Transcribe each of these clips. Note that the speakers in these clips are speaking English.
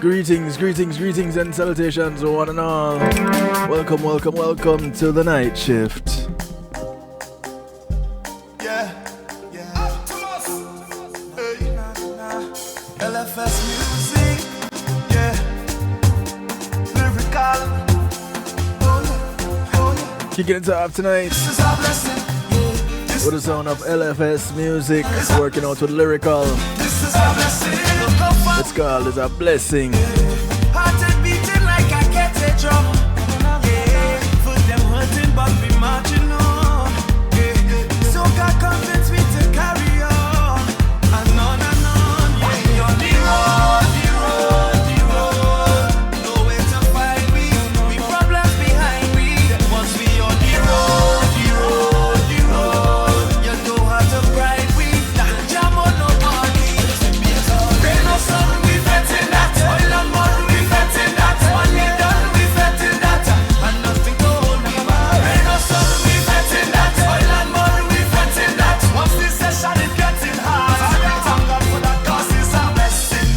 Greetings and salutations, one and all. Welcome to the night shift. Yeah. Hey. LFS music. Yeah. Lyrical. Oh yeah. Kicking it off tonight with the sound of LFS music, working out with lyrical. This is our blessing. It's called It's a Blessing. Heart is beating like I get a drum. Yeah, foot them hurting but we marching on. Yeah, so God convince me to carry on and on and on. Yeah, we on the road. Nowhere to find me. We problems behind me. Once we on the road. You know how to bribe we. Nah, jam on nobody. Rain or sun, we vetting that. Oil and mud, we vetting that. Money done, we vetting that. And nothing to hold me back. Rain or sun, we vetting that. Oil and mud, we vetting that. Once this session is getting hard, thank God for that, 'cause it's a blessing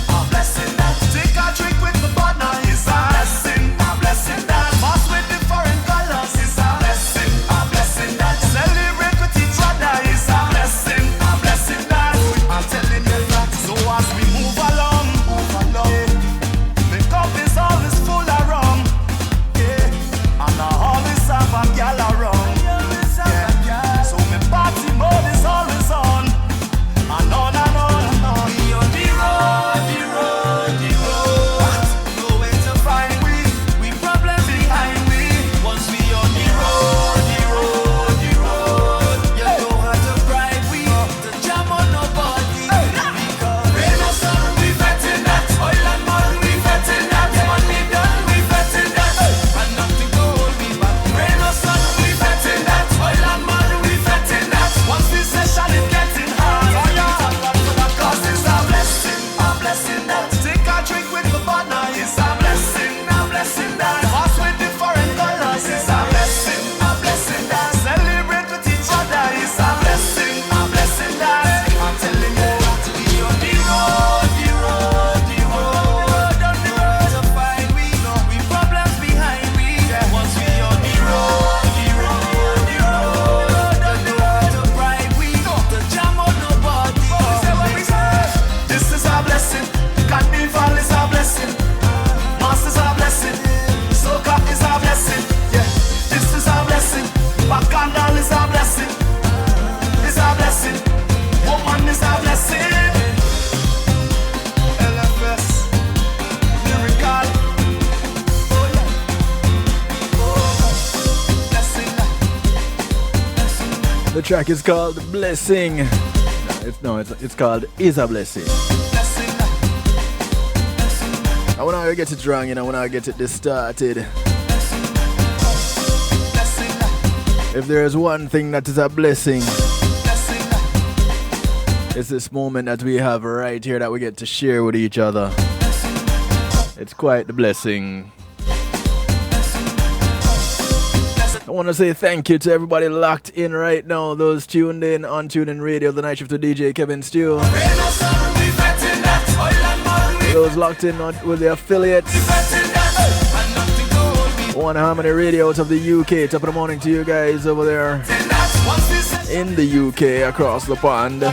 that. Take a drink with the partner, it's a blessing that. Pass with the foreign colors, it's a blessing that. Celebrate with each other, it's a blessing that. I'm telling you that. So as we move along, the cup is always full of rum, yeah. And I always have a gal around, yeah. So my party mode is always on, and on and on and on. We on the road. Nowhere to find we problems behind we. Once we on the road, you know how to bribe we. To jam on nobody, because rain or sun, we vetting that. Oil and mud, we vetting that. Money done, we vetting that. And nothing to hold me back. Rain or sun, we vetting that. Oil and mud, we vetting that. Once this session is getting hard, thank God for that, 'cause it's a blessing that. Take a drink with the partner, it's a blessing that. Pass with the foreign colors, it's a blessing that. Celebrate with each other, it's a blessing that. I'm telling you that we on the road to find we problems behind we. Once we on the road, you know to bribe we. To jam on nobody. Say what we say. This is a blessing. Carnival is a blessing. Masters a blessing. Soca is a blessing. Yeah, this is a blessing. Bacandal is a blessing. It's a blessing. Woman is a blessing. LFS. Lyrical. Oh yeah. Blessing. The track is called Blessing. It's called Is a Blessing. I wanna get it wrong, I wanna get it distorted. If there is one thing that is a blessing, it's this moment that we have right here that we get to share with each other. It's quite the blessing. I want to say thank you to everybody locked in right now. Those tuned in on TuneIn Radio, the night shift to DJ Kevin Steele. Those locked in with the affiliates. One Harmony Radio out of the UK. Top of the morning to you guys over there in the UK, across the pond.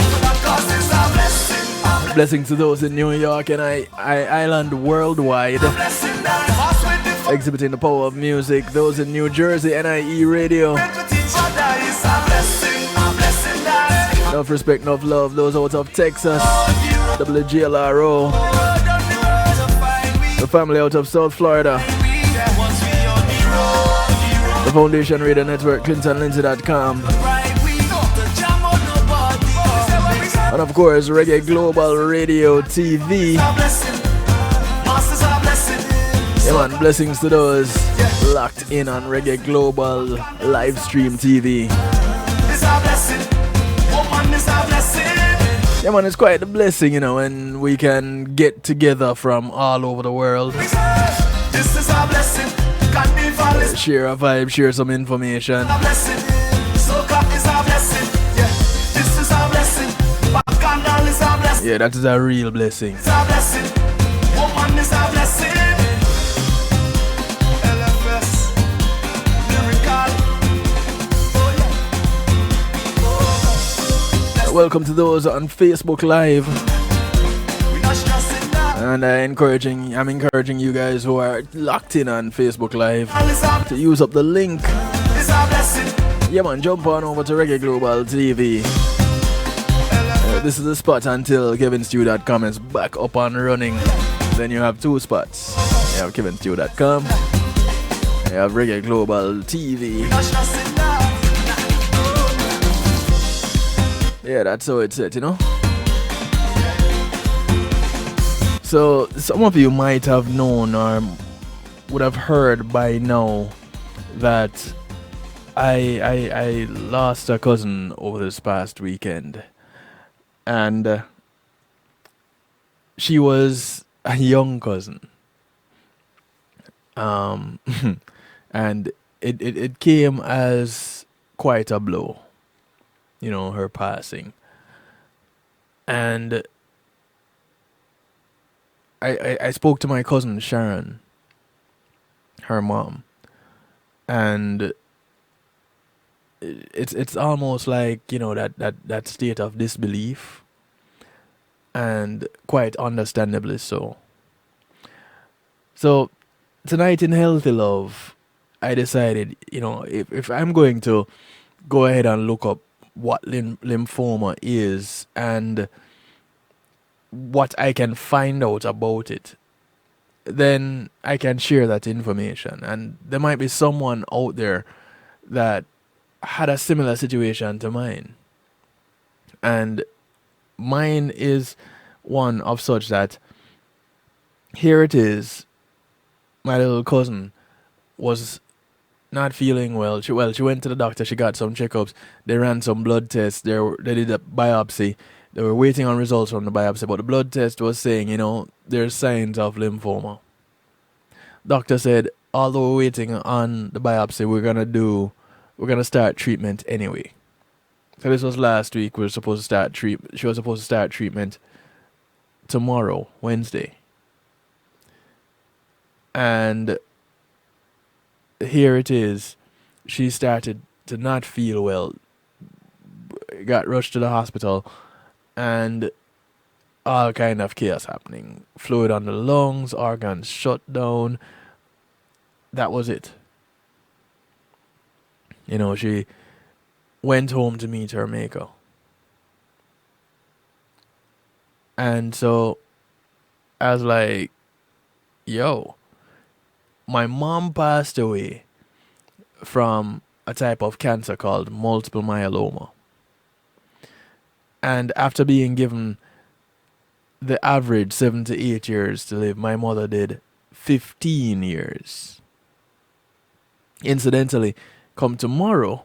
Blessings to those in New York and Ireland worldwide, exhibiting the power of music. Those in New Jersey, NIE Radio. Enough respect, enough love. Those out of Texas, WGLRO. The family out of South Florida. The Foundation Radio Network, ClintonLindsay.com. And of course, Reggae Global Radio TV. Yeah man, blessings to those locked in on Reggae Global live stream TV. Yeah man, it's quite a blessing, when we can get together from all over the world. Share a vibe, share some information. Yeah, that is a real blessing. is a blessing. LFS, lyrical. Oh yeah. Oh. Welcome to those on Facebook Live. We not stressing now. And I'm encouraging you guys who are locked in on Facebook Live All is a to use up the link. blessing. Yeah man, jump on over to Reggae Global TV. This is the spot until kevinstew.com is back up and running. Then you have two spots. You have kevinstew.com. You have Reggae Global TV. Not stressing now. Yeah, that's how it's set, you know. So some of you might have known or would have heard by now that I lost a cousin over this past weekend, and she was a young cousin, and it came as quite a blow, you know, her passing. And I spoke to my cousin Sharon, her mom, and it's almost like, you know, that state of disbelief, and quite understandably so. So tonight in Healthy Love, I decided, you know, if I'm going to go ahead and look up what lymphoma is and what I can find out about it, then I can share that information. And there might be someone out there that had a similar situation to mine. And mine is one of such that, here it is, my little cousin was not feeling well. She went to the doctor, she got some checkups, they ran some blood tests, they did a biopsy. They were waiting on results from the biopsy, but the blood test was saying, you know, there's signs of lymphoma. Doctor said, although we're waiting on the biopsy, we're gonna start treatment anyway. So this was last week. She was supposed to start treatment tomorrow, Wednesday. And here it is. She started to not feel well. Got rushed to the hospital, and all kind of chaos happening. Fluid on the lungs, organs shut down. That was it. You know, she went home to meet her maker. And so I was like, yo, my mom passed away from a type of cancer called multiple myeloma. And after being given the average 7 to 8 years to live, my mother did 15 years. Incidentally, come tomorrow,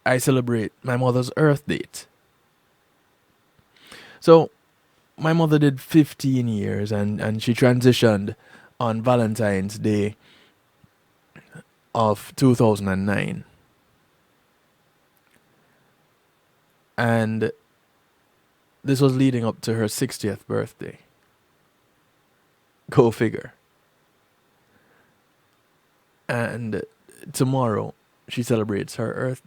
I celebrate my mother's Earth date. So my mother did 15 years, and she transitioned on Valentine's Day of 2009. And this was leading up to her 60th birthday. Go figure. And tomorrow she celebrates her Earth.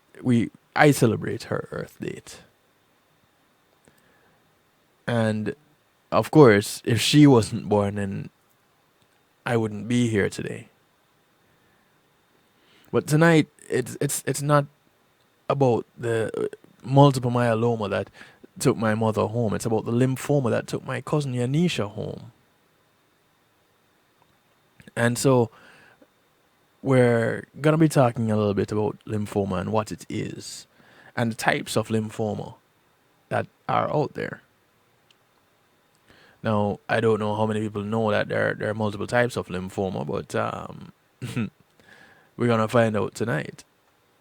I celebrate her Earth date. And of course, if she wasn't born, then I wouldn't be here today. But tonight, it's not about the multiple myeloma that took my mother home. It's about the lymphoma that took my cousin Yanisha home. And so we're going to be talking a little bit about lymphoma and what it is and the types of lymphoma that are out there. Now, I don't know how many people know that there are multiple types of lymphoma, but we're going to find out tonight.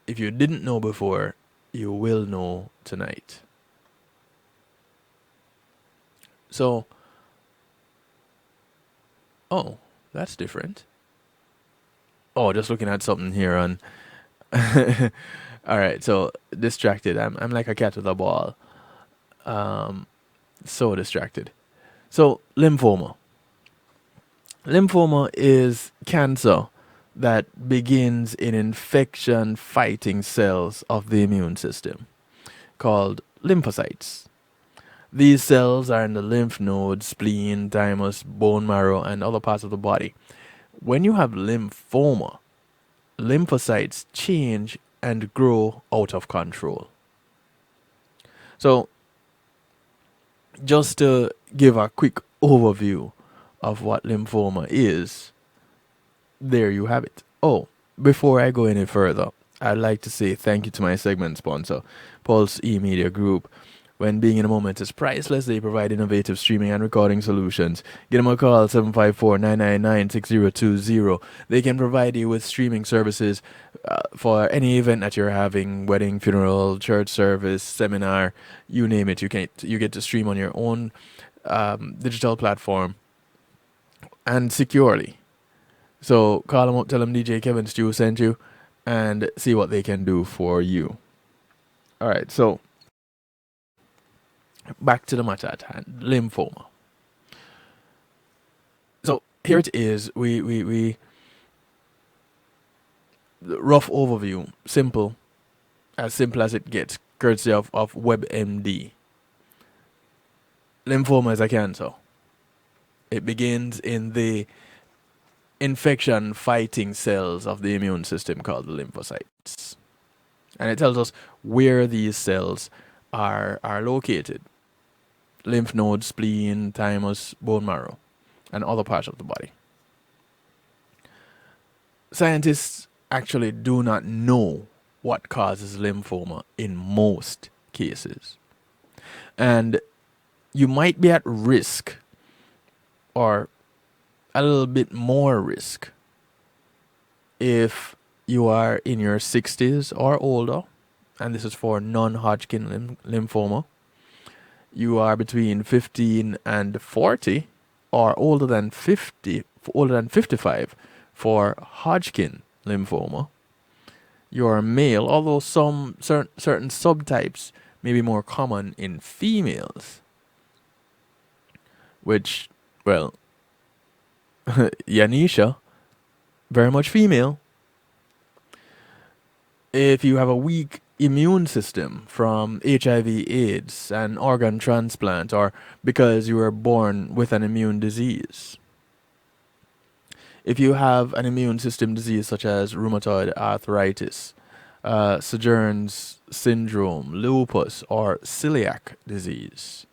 If you didn't know before, you will know tonight. So, oh, that's different. Oh, just looking at something here on. All right, so distracted. I'm like a cat with a ball. So distracted. So lymphoma. Lymphoma is cancer that begins in infection fighting cells of the immune system called lymphocytes. These cells are in the lymph nodes, spleen, thymus, bone marrow, and other parts of the body. When you have lymphoma, lymphocytes change and grow out of control. So, just to give a quick overview of what lymphoma is, there you have it. Oh, before I go any further, I'd like to say thank you to my segment sponsor, Pulse E-Media Group. When being in a moment is priceless, they provide innovative streaming and recording solutions. Give them a call, 754-999-6020. They can provide you with streaming services for any event that you're having, wedding, funeral, church service, seminar, you name it. You get to stream on your own digital platform and securely. So call them up, tell them DJ Kevin Stew sent you, and see what they can do for you. All right, so back to the matter at hand, lymphoma. So here it is. We rough overview, simple as it gets, courtesy of WebMD. Lymphoma is a cancer. It begins in the infection fighting cells of the immune system called the lymphocytes. And it tells us where these cells are located. Lymph nodes, spleen, thymus, bone marrow, and other parts of the body. Scientists actually do not know what causes lymphoma in most cases. And you might be at risk, or a little bit more risk, if you are in your 60s or older, and this is for non-Hodgkin lymphoma. You are between 15 and 40, or older than 55 for Hodgkin lymphoma. You are male, although some certain subtypes may be more common in females, which, well, Yanisha, very much female. If you have a weak immune system from HIV/AIDS and organ transplant, or because you were born with an immune disease. If you have an immune system disease such as rheumatoid arthritis, Sjogren's syndrome, lupus, or celiac disease.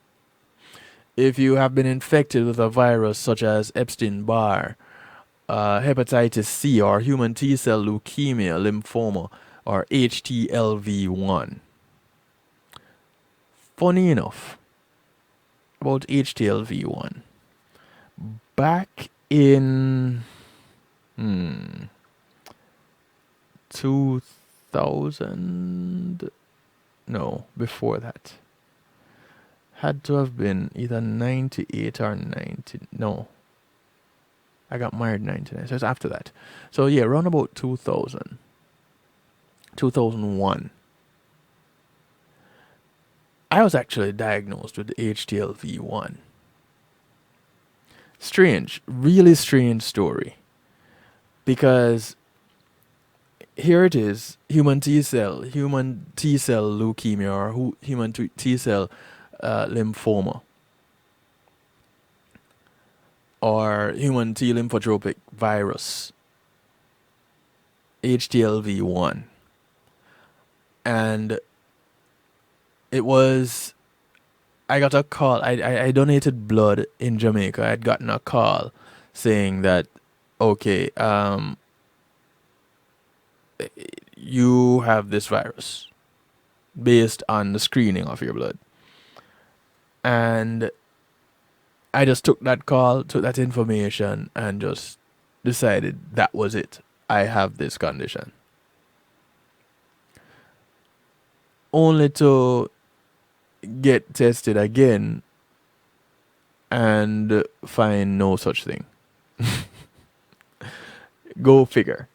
If you have been infected with a virus such as Epstein-Barr, hepatitis C, or human T-cell leukemia, lymphoma, or HTLV1. Funny enough, about HTLV1, back in 2000, no, before that, had to have been either 98 or 90, no, I got married in 99, so it's after that. So yeah, around about 2000. 2001, I was actually diagnosed with HTLV1. Strange, really strange story. Because here it is, human T-cell leukemia, or human T-cell lymphoma, or human T lymphotropic virus, HTLV1. And it was, I got a call. I donated blood in Jamaica. I'd gotten a call saying that, okay, you have this virus based on the screening of your blood. And I just took that call, took that information, and just decided that was it. I have this condition. Only to get tested again and find no such thing. Go figure.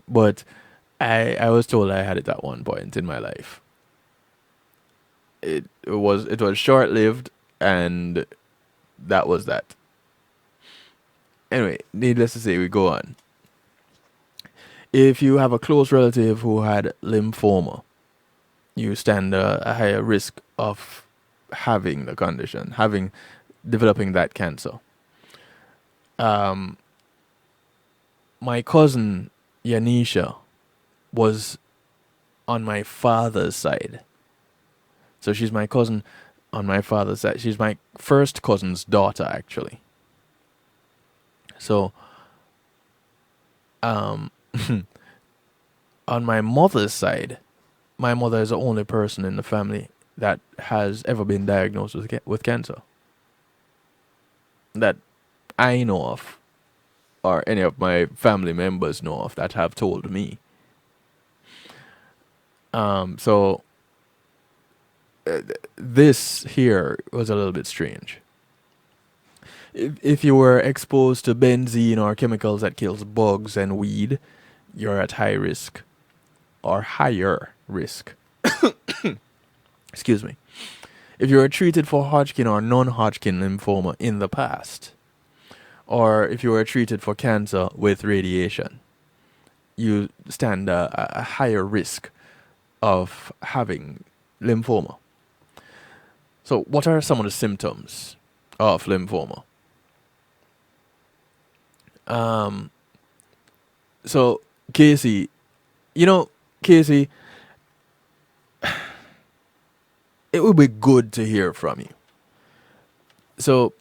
But I was told I had it at one point in my life. It was short lived, and that was that. Anyway, needless to say, we go on. If you have a close relative who had lymphoma, you stand a higher risk of having the condition, having developing that cancer. Um, my cousin Yanisha was on my father's side. So she's my cousin on my father's side. She's my first cousin's daughter, actually. So, um, on my mother's side, my mother is the only person in the family that has ever been diagnosed with cancer that I know of, or any of my family members know of that have told me. So this here was a little bit strange. If you were exposed to benzene or chemicals that kills bugs and weed, you're at high risk or higher risk. Excuse me. If you were treated for Hodgkin or non-Hodgkin lymphoma in the past, or if you were treated for cancer with radiation, you stand a higher risk of having lymphoma. So, what are some of the symptoms of lymphoma? So, Casey, Casey, it would be good to hear from you. So,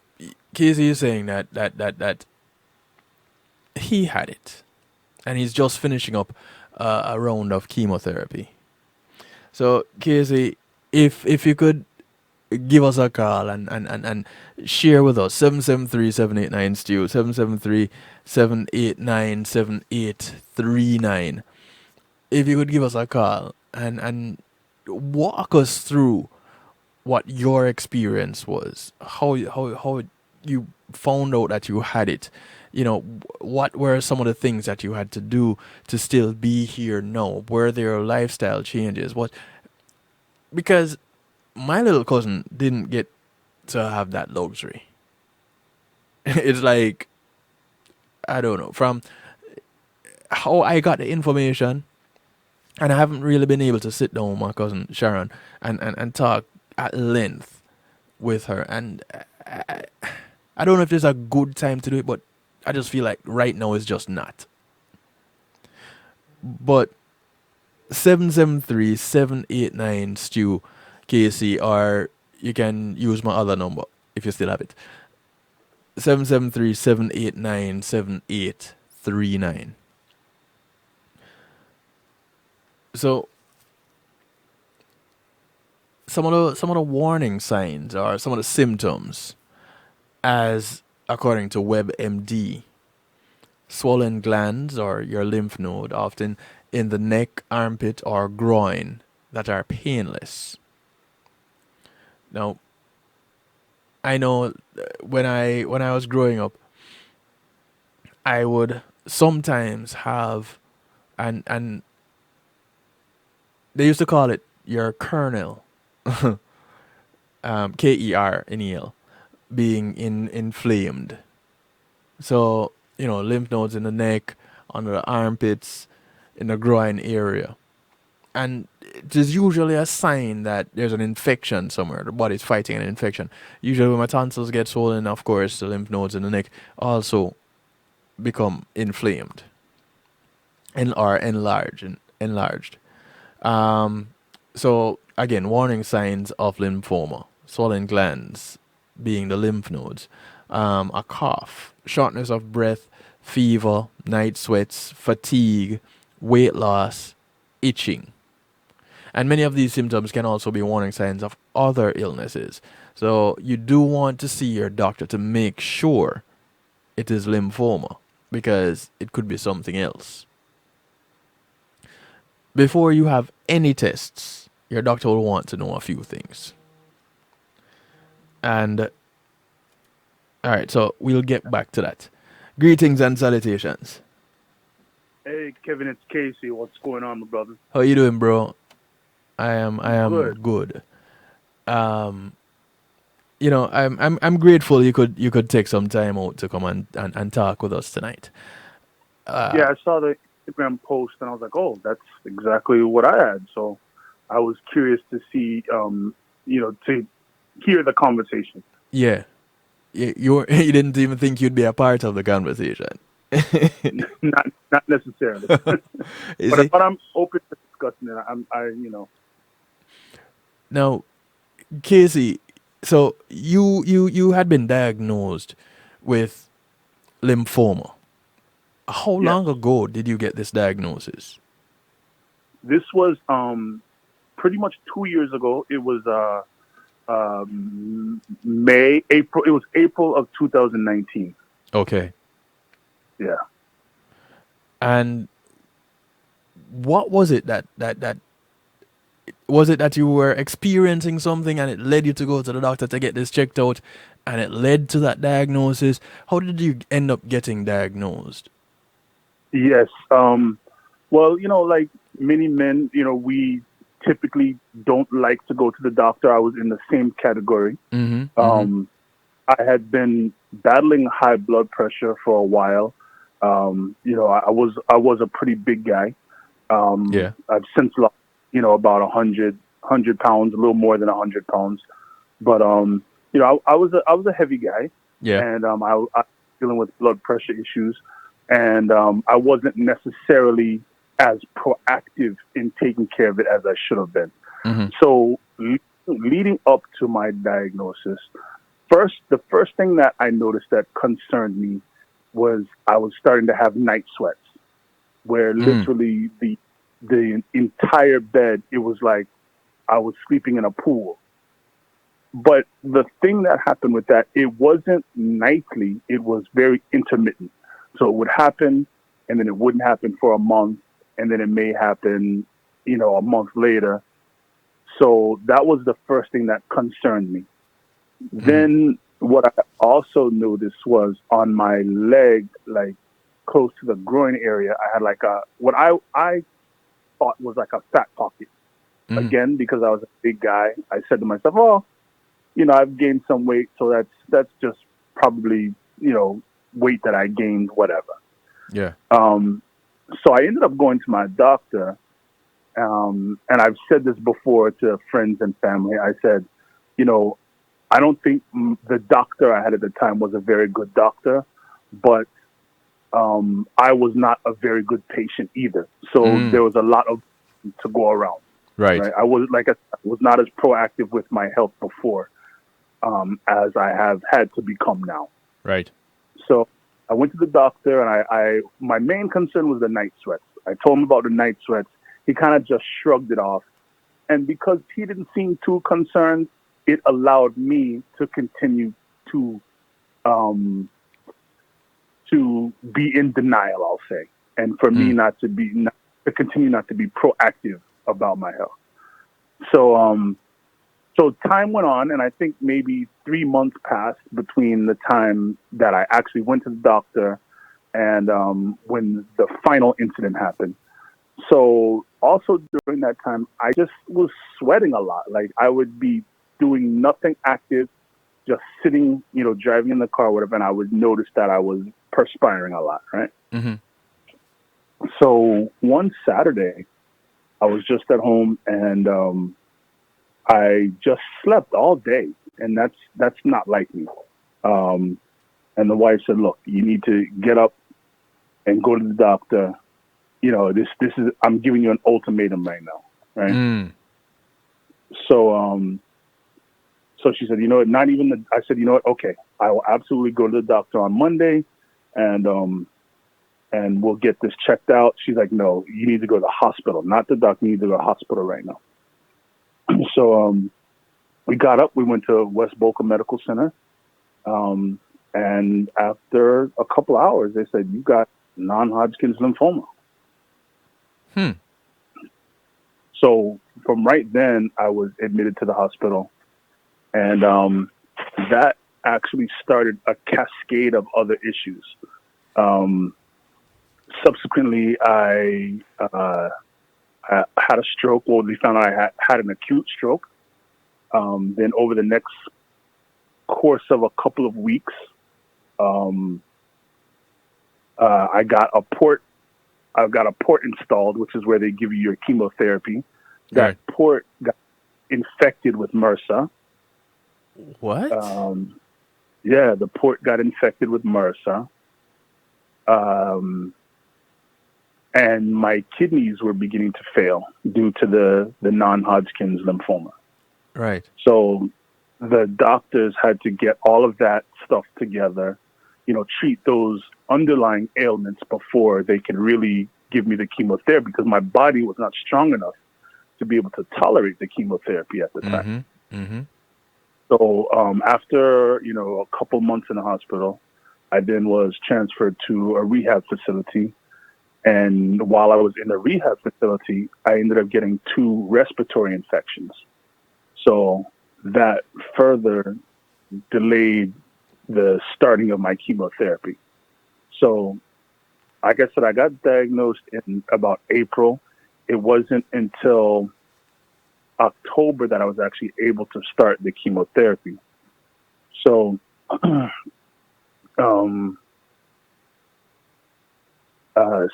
Casey is saying that he had it, and he's just finishing up a round of chemotherapy. So, Casey, if you could give us a call and share with us 773-789-STEW, 773-789-7839. If you could give us a call and walk us through what your experience was, how you found out that you had it. What were some of the things that you had to do to still be here now? Were there lifestyle changes? Because my little cousin didn't get to have that luxury. It's like, I don't know, from how I got the information, and I haven't really been able to sit down with my cousin Sharon and talk at length with her. And I don't know if there's a good time to do it, but I just feel like right now is just not. But 773-789-STEW KC, or you can use my other number if you still have it. 773-789-7839. So some of the warning signs or some of the symptoms, as according to WebMD: swollen glands or your lymph node, often in the neck, armpit, or groin, that are painless. Now, I know when I was growing up, I would sometimes have, and they used to call it your kernel, KERNEL, being inflamed. So, lymph nodes in the neck, under the armpits, in the groin area. And it is usually a sign that there's an infection somewhere. The body's fighting an infection. Usually when my tonsils get swollen, of course, the lymph nodes in the neck also become inflamed and are enlarged. So again, warning signs of lymphoma: swollen glands, being the lymph nodes, a cough, shortness of breath, fever, night sweats, fatigue, weight loss, itching. And many of these symptoms can also be warning signs of other illnesses. So you do want to see your doctor to make sure it is lymphoma, because it could be something else. Before you have any tests, your doctor will want to know a few things. And, alright, so we'll get back to that. Greetings and salutations. Hey, Kevin, it's Casey. What's going on, my brother? How you doing, bro? I am Good. good. I'm grateful you could take some time out to come and talk with us tonight. Yeah, I saw the Instagram post and I was like, oh, that's exactly what I had. So I was curious to see, to hear the conversation. Yeah, you didn't even think you'd be a part of the conversation. Not necessarily, You but see, but I'm open to discussing it. I. now, Casey, so you had been diagnosed with lymphoma. How Yes, long ago did you get this diagnosis? this was pretty much 2 years ago. It was May, April. It was April of 2019. Okay. Yeah. And what was it that was it that you were experiencing something and it led you to go to the doctor to get this checked out and it led to that diagnosis? How did you end up getting diagnosed? Yes. Well, like many men, we typically don't like to go to the doctor. I was in the same category. Mm-hmm. Mm-hmm. Um, I had been battling high blood pressure for a while. I was a pretty big guy. Yeah. I've since lost, about 100 pounds, a little more than 100 pounds. But I was a heavy guy, Yeah. and I was dealing with blood pressure issues, and I wasn't necessarily as proactive in taking care of it as I should have been. Mm-hmm. So leading up to my diagnosis, the first thing that I noticed that concerned me was I was starting to have night sweats, where Mm. literally the entire bed, it was like I was sleeping in a pool. But the thing that happened with that, it wasn't nightly, it was very intermittent. So it would happen and then it wouldn't happen for a month and then it may happen, a month later. So that was the first thing that concerned me. Mm. Then what I also noticed was on my leg, like close to the groin area, I had like what I thought was like a fat pocket. Mm. Again, because I was a big guy, I said to myself, oh, I've gained some weight, so that's just probably, weight that I gained, whatever. Yeah. Um, so I ended up going to my doctor, and I've said this before to friends and family. I said, you know, I don't think the doctor I had at the time was a very good doctor, but I was not a very good patient either. So Mm. there was a lot of to go around. Right. Right, I was like I was not as proactive with my health before as I have had to become now. Right. So I went to the doctor, and I my main concern was the night sweats. I told him about the night sweats. He kind of just shrugged it off, and because he didn't seem too concerned, it allowed me to continue to um, to be in denial, I'll say, and for me Mm. not to continue not to be proactive about my health. So so time went on, and I think maybe 3 months passed between the time that I actually went to the doctor and when the final incident happened. So also during that time, I just was sweating a lot. Like I would be doing nothing active, just sitting, driving in the car, whatever, and I would notice that I was perspiring a lot, right? Mm-hmm. So one Saturday, I was just at home and I just slept all day, and that's not like me. Um, and the wife said, "Look, you need to get up and go to the doctor. This is I'm giving you an ultimatum right now, right?" Mm. So so she said, "You know what? Not even the." I said, "You know what? Okay, I will absolutely go to the doctor on Monday, and we'll get this checked out." She's like, "No, you need to go to the hospital, not the doctor. You need to go to the hospital right now." So we got up. We went to West Boca Medical Center. And after a couple hours, they said, "You got non-Hodgkin's lymphoma." Hmm. So from right then, I was admitted to the hospital. And that actually started a cascade of other issues. Um, Subsequently, I had a stroke. Well, they found out I had an acute stroke. Then over the next course of a couple of weeks, I got a port. I've got a port installed, which is where they give you your chemotherapy. That Right. port got infected with MRSA. What? Yeah, the port got infected with MRSA. And my kidneys were beginning to fail due to the non-Hodgkin's lymphoma. Right. So the doctors had to get all of that stuff together, treat those underlying ailments before they could really give me the chemotherapy, because my body was not strong enough to be able to tolerate the chemotherapy at the time. Mm-hmm. Mm-hmm. So after, a couple months in the hospital, I then was transferred to a rehab facility. And while I was in the rehab facility, I ended up getting 2 respiratory infections. So that further delayed the starting of my chemotherapy. So, like I said, I got diagnosed in about April. It wasn't until October that I was actually able to start the chemotherapy. So,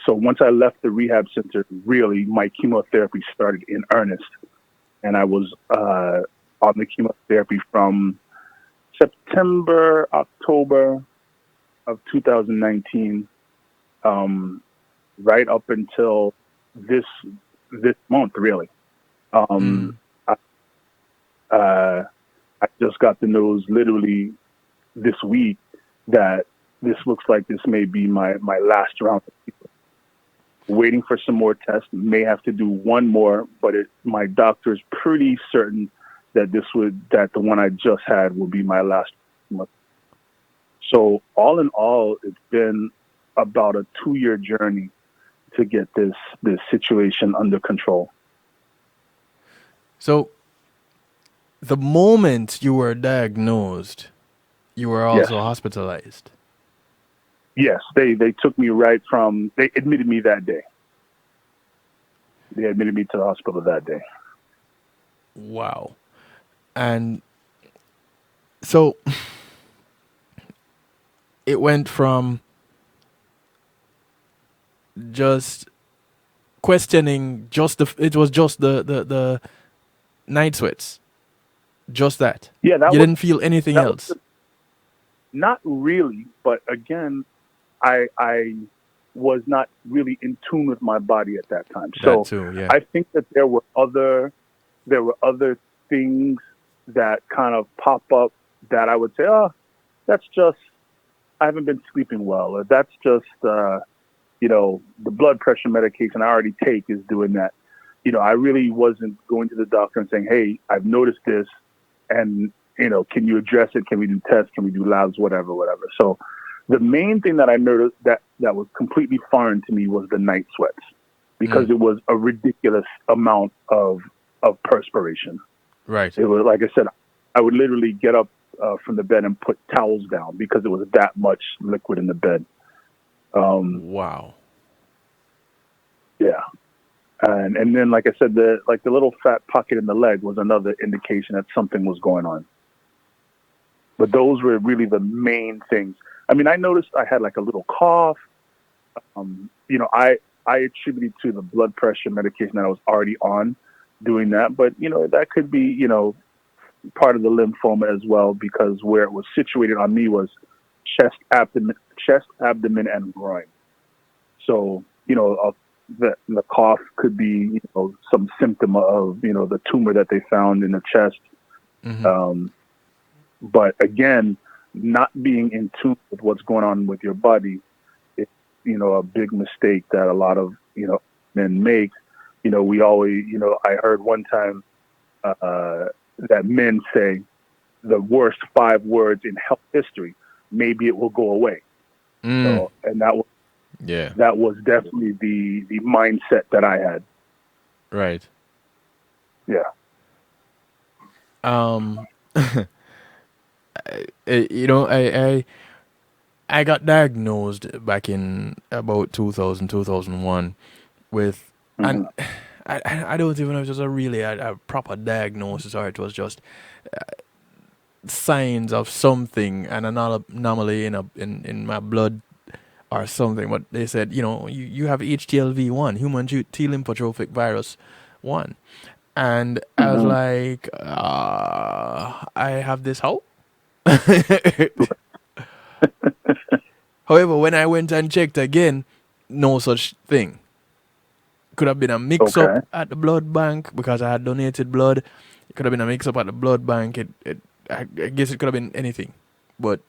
so once I left the rehab center, really my chemotherapy started in earnest, and I was on the chemotherapy from September, October of 2019, right up until this month, really. I just got the news literally this week that this looks like this may be my last round. Waiting for some more tests. May have to do one more, but my doctor's pretty certain that the one I just had will be my last month. So all in all, it's been about a 2-year journey to get this situation under control. So, the moment you were diagnosed, you were also hospitalized. Yes, they took me they admitted me that day. They admitted me to the hospital that day. Wow. And so it went from just questioning it was just the night sweats. Just that. Yeah, you didn't feel anything else. Not really, but again, I was not really in tune with my body at that time. So that too, yeah. I think that there were other things that kind of pop up that I would say, that's just, I haven't been sleeping well, or that's just, the blood pressure medication I already take is doing that. I really wasn't going to the doctor and saying, hey, I've noticed this, and, can you address it? Can we do tests? Can we do labs? Whatever. So the main thing that I noticed that was completely foreign to me was the night sweats, because it was a ridiculous amount of perspiration. Right. It was, like I said, I would literally get up from the bed and put towels down because it was that much liquid in the bed. Wow. Yeah. And then, like I said, the little fat pocket in the leg was another indication that something was going on. But those were really the main things. I mean, I noticed I had like a little cough. I attributed to the blood pressure medication that I was already on doing that. But, that could be, part of the lymphoma as well, because where it was situated on me was chest, abdomen, and groin. So, the cough could be, some symptom of, the tumor that they found in the chest. Mm-hmm. But again, not being in tune with what's going on with your body is, a big mistake that a lot of, men make. We always, I heard one time that men say the worst 5 words in health history, maybe it will go away. So, and that was definitely the mindset that I had. Right. Yeah. I got diagnosed back in about 2000, 2001 with, and I don't even know if it was a proper diagnosis or it was just signs of something, an anomaly in my blood or something. But they said, you have HTLV1, human T lymphotropic virus 1. And I was Hmm. like, I have this how? However, when I went and checked again, no such thing. Could have been a mix Okay. up at the blood bank because I had donated blood. It could have been a mix up at the blood bank. I guess it could have been anything. But,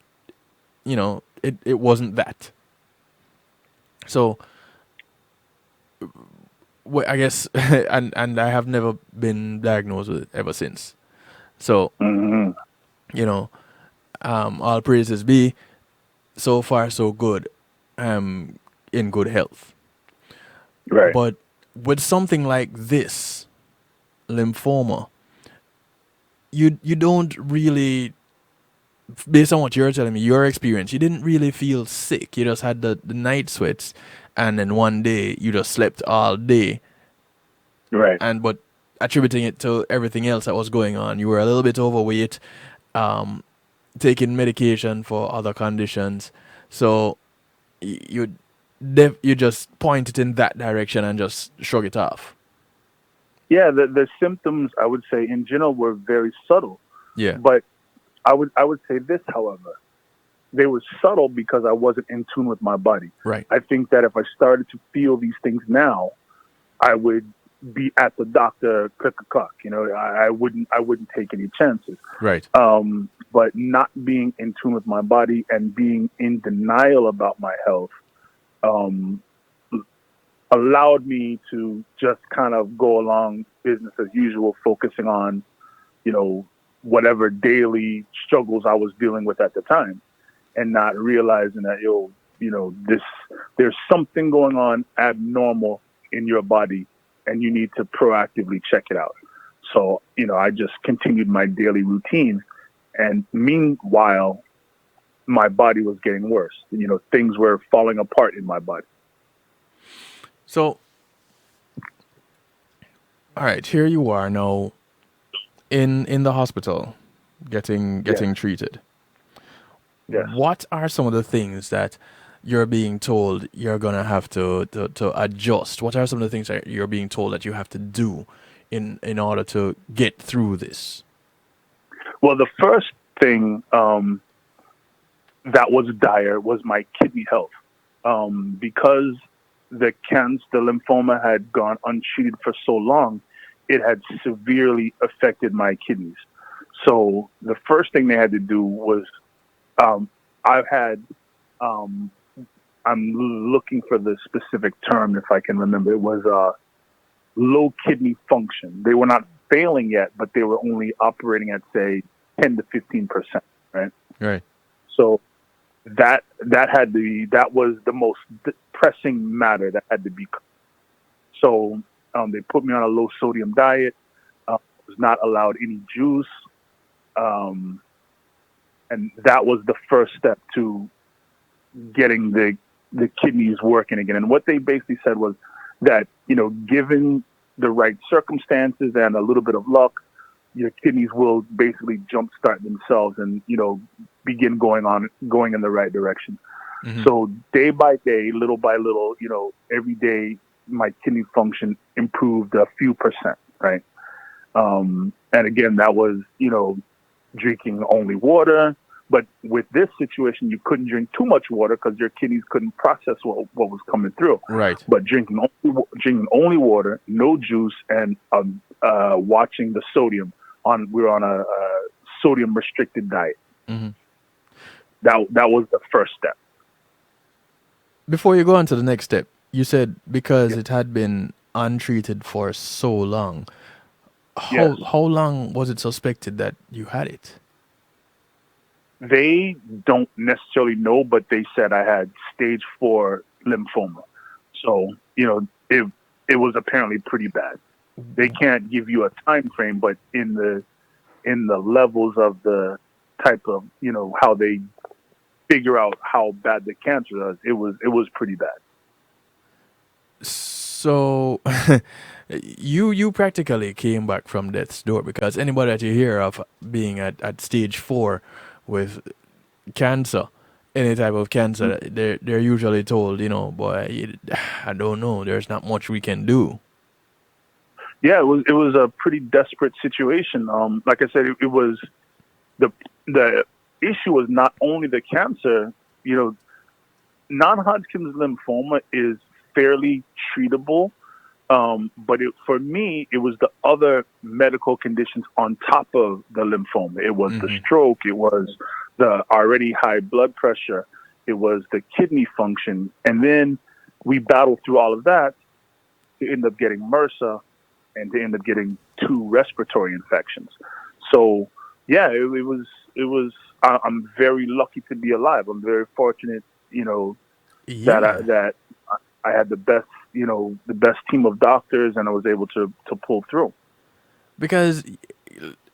it wasn't that. So, I guess, and I have never been diagnosed with it ever since. So, Hmm. you know, all praises be, so far so good. I'm in good health. Right. But with something like this, lymphoma, you don't really, based on what you're telling me, your experience, you didn't really feel sick. You just had the night sweats, and then one day you just slept all day, Right. but attributing it to everything else that was going on. You were a little bit overweight, um, taking medication for other conditions. So you you just point it in that direction and just shrug it off. Yeah. The symptoms, I would say, in general, were very subtle. Yeah. But I would say this, however, they were subtle because I wasn't in tune with my body. Right. I think that if I started to feel these things now, I would be at the doctor click a clock. I wouldn't take any chances. Right. But not being in tune with my body and being in denial about my health um, allowed me to just kind of go along business as usual, focusing on, you know, whatever daily struggles I was dealing with at the time, and not realizing that, this there's something going on abnormal in your body, and you need to proactively check it out. So, I just continued my daily routine, and meanwhile, my body was getting worse. Things were falling apart in my body. So, all right, here you are now in the hospital, Yes, getting treated. yes. What are some of the things that you're being told you're gonna have to adjust? What are some of the things that you're being told that you have to do in order to get through this? Well, the first thing that was dire was my kidney health, because the lymphoma had gone untreated for so long. It had severely affected my kidneys. So the first thing they had to do was, um, I've had, um, I'm looking for the specific term if I can remember. It was low kidney function. They were not failing yet, but they were only operating at, say, 10 to 15%. Right. Right. So that was the most pressing matter that had to be. So they put me on a low sodium diet. Was not allowed any juice, um, and that was the first step to getting the kidneys working again. And what they basically said was that, given the right circumstances and a little bit of luck, your kidneys will basically jumpstart themselves and, begin going in the right direction. Hmm. So day by day, little by little, every day my kidney function improved a few percent, right? And again, that was, drinking only water. But with this situation, you couldn't drink too much water because your kidneys couldn't process what was coming through. Right. But drinking only water, no juice, and watching the sodium. We were on a sodium restricted diet. Hmm. That was the first step. Before you go on to the next step, you said because Yeah. it had been untreated for so long. Yes. How long was it suspected that you had it? They don't necessarily know, but they said I had stage 4 lymphoma. So, it was apparently pretty bad. They can't give you a time frame, but in the levels of the type of, how they figure out how bad the cancer is, it was pretty bad. So You practically came back from death's door, because anybody that you hear of being at stage 4 with cancer, any type of cancer, they're usually told, boy, I don't know, there's not much we can do. Yeah, it was a pretty desperate situation. Like I said, it was the issue was not only the cancer. Non-Hodgkin's lymphoma is fairly treatable, but for me, it was the other medical conditions on top of the lymphoma. It was the stroke. It was the already high blood pressure. It was the kidney function. And then we battled through all of that to end up getting MRSA and to end up getting 2 respiratory infections. So, yeah, I'm very lucky to be alive. I'm very fortunate, Yeah. that I had the best team of doctors, and I was able to pull through. Because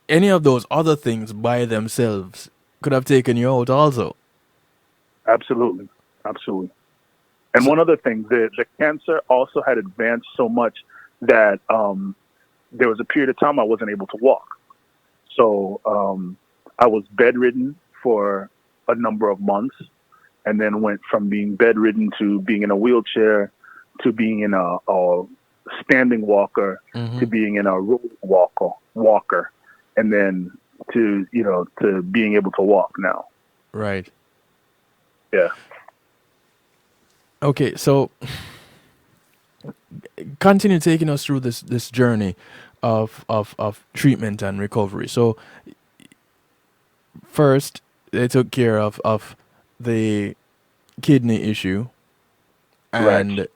any of those other things by themselves could have taken you out also. Absolutely, absolutely. And So, one other thing, the cancer also had advanced so much that there was a period of time I wasn't able to walk. So I was bedridden for a number of months, and then went from being bedridden to being in a wheelchair to being in a standing walker to being in a road walker, and then to being able to walk now. right. Yeah. Okay, so continue taking us through this journey of treatment and recovery. So first, they took care of the kidney issue, Right. and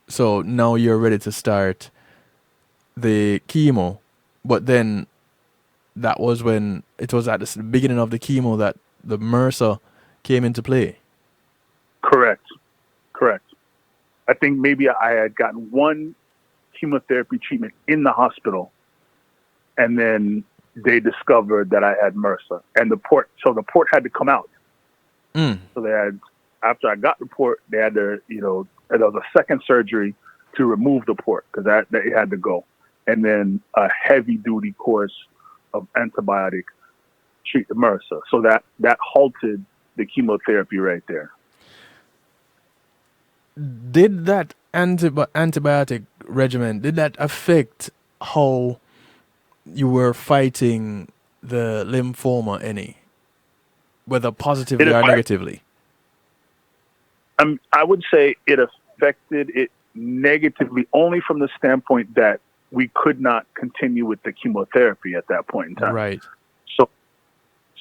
so now you're ready to start the chemo. But then that was when it was at the beginning of the chemo that the MRSA came into play. Correct. I think maybe I had gotten one chemotherapy treatment in the hospital, and then they discovered that I had MRSA, and the port had to come out. Mm. So after I got the port, they had to, there was a second surgery to remove the port, because that had to go, and then a heavy duty course of antibiotic treat the MRSA. So that halted the chemotherapy right there. Did that antibiotic regimen, did that affect how you were fighting the lymphoma any, whether positively or negatively? I would say it affected it negatively only from the standpoint that we could not continue with the chemotherapy at that point in time. Right.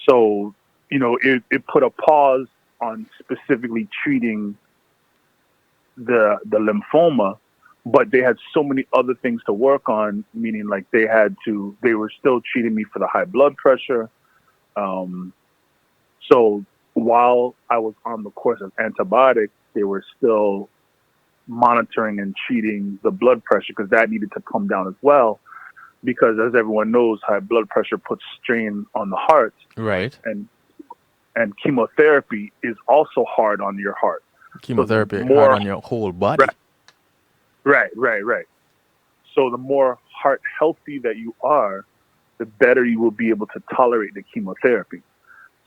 So it put a pause on specifically treating the lymphoma, but they had so many other things to work on, meaning like they were still treating me for the high blood pressure. So while I was on the course of antibiotics, they were still monitoring and treating the blood pressure, because that needed to come down as well. Because as everyone knows, high blood pressure puts strain on the heart. Right. And chemotherapy is also hard on your heart. Chemotherapy So hard on your whole body. Right. So the more heart healthy that you are, the better you will be able to tolerate the chemotherapy.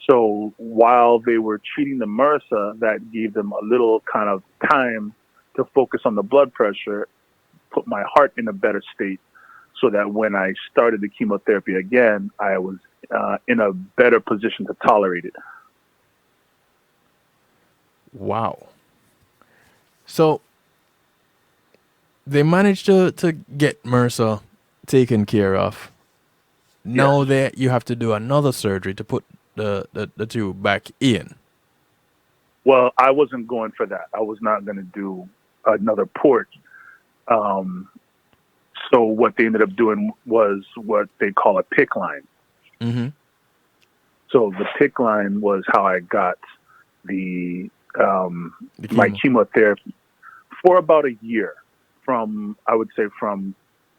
So while they were treating the MRSA, that gave them a little kind of time to focus on the blood pressure, put my heart in a better state, so that when I started the chemotherapy again, I was in a better position to tolerate it. Wow. So they managed to get MRSA taken care of. Now that you have to do another surgery to put the tube back in. Well, I wasn't going for that. I was not going to do another port. So what they ended up doing was what they call a PICC line. Mm-hmm. So the PICC line was how I got my chemotherapy for about a year, from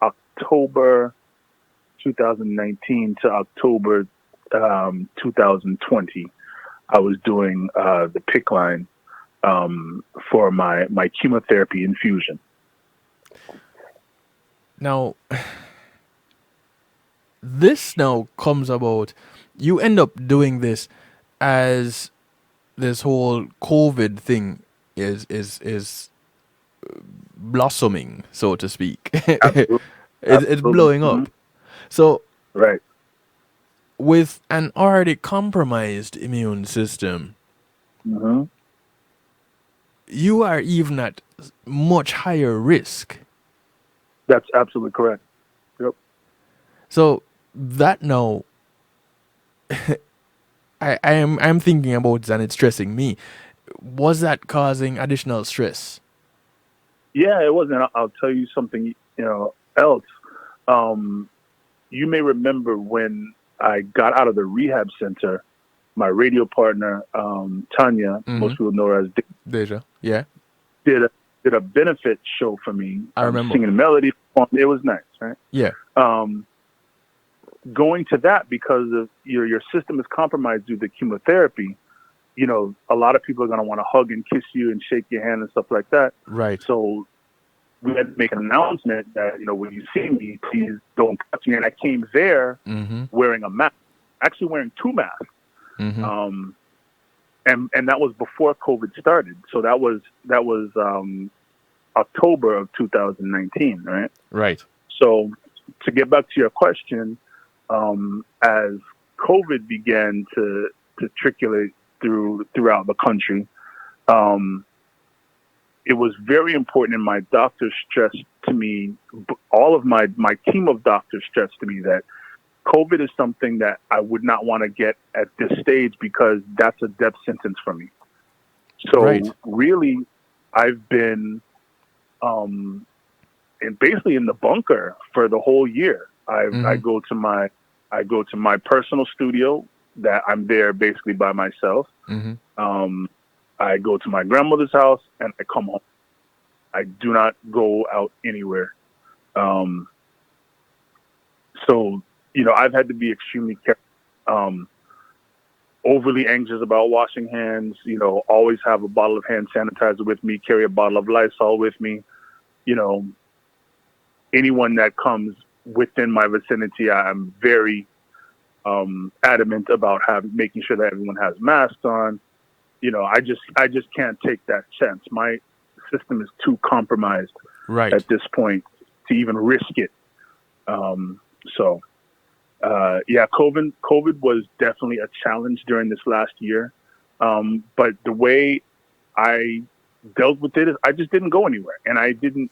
October 2019 to October 2020. I was doing the PICC line for my chemotherapy infusion. Now, this now comes about. You end up doing this as this whole COVID thing is blossoming, so to speak. Absolutely. It's Absolutely. blowing up. So, Right. with an already compromised immune system, hmm you are even at much higher risk. That's absolutely correct. Yep. So that now, I'm thinking about it and it's stressing me. Was that causing additional stress? Yeah, it wasn't. I'll tell you something, else. Um, you may remember when I got out of the rehab center, my radio partner, Tanya, Mm-hmm. most people know her as Deja. Yeah, did a benefit show for me, I remember. singing melody. It was nice, right? Yeah. Going to that because of your system is compromised due to chemotherapy. A lot of people are going to want to hug and kiss you and shake your hand and stuff like that. Right. So we had to make an announcement that, when you see me, please don't touch me. And I came there Mm-hmm. wearing a mask, actually wearing two masks. Mm-hmm. And that was before COVID started. So that was October of 2019, right? Right. So to get back to your question, as COVID began to triculate throughout the country, it was very important, and my doctor stressed to me, all of my team of doctors stressed to me that COVID is something that I would not want to get at this stage because that's a death sentence for me. So Right. really, I've been and basically in the bunker for the whole year. I go to my personal studio that I'm there basically by myself. Mm-hmm. I go to my grandmother's house and I come home. I do not go out anywhere. So, I've had to be extremely careful, overly anxious about washing hands, always have a bottle of hand sanitizer with me, carry a bottle of Lysol with me. Anyone that comes within my vicinity, I'm very adamant about making sure that everyone has masks on. I just can't take that chance. My system is too compromised Right. at this point to even risk it. COVID was definitely a challenge during this last year. But the way I dealt with it is I just didn't go anywhere, and I didn't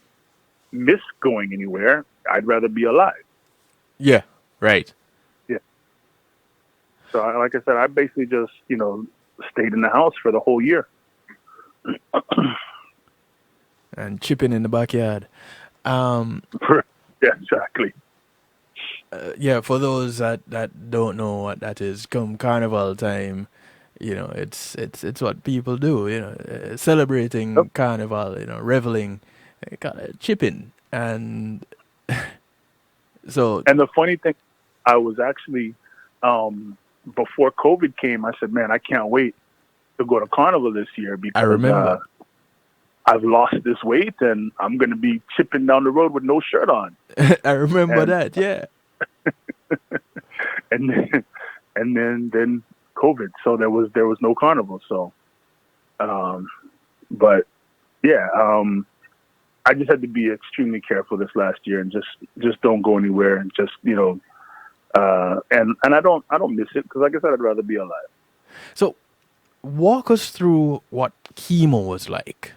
miss going anywhere. I'd rather be alive. Yeah. Right. Yeah. So, like I said, I basically just, stayed in the house for the whole year. And chipping in the backyard. Yeah, exactly. Yeah, for those that don't know what that is, come carnival time, it's what people do, celebrating Yep. carnival, reveling, kind of chipping, and so And the funny thing, I was actually, before COVID came, I said, man, I can't wait to go to carnival this year because I remember. I've lost this weight and I'm going to be chipping down the road with no shirt on. I remember And- that, yeah. and then COVID, so there was no carnival. So, but yeah, I just had to be extremely careful this last year and just don't go anywhere and just and I don't miss it because like I said, I'd rather be alive. So walk us through what chemo was like,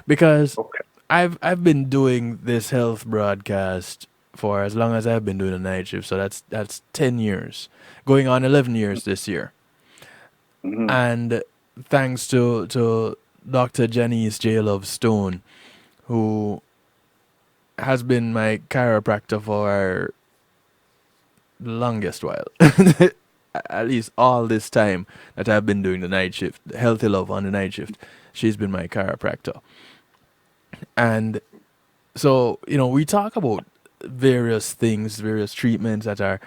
because Okay. I've been doing this health broadcast for as long as I've been doing the night shift, so that's 10 years, going on 11 years this year. Mhm. And thanks to Dr. Janice J. Love Stone, who has been my chiropractor for the longest while. At least all this time that I've been doing the night shift, Healthy Love on the night shift, she's been my chiropractor. And so, we talk about various things, various treatments that are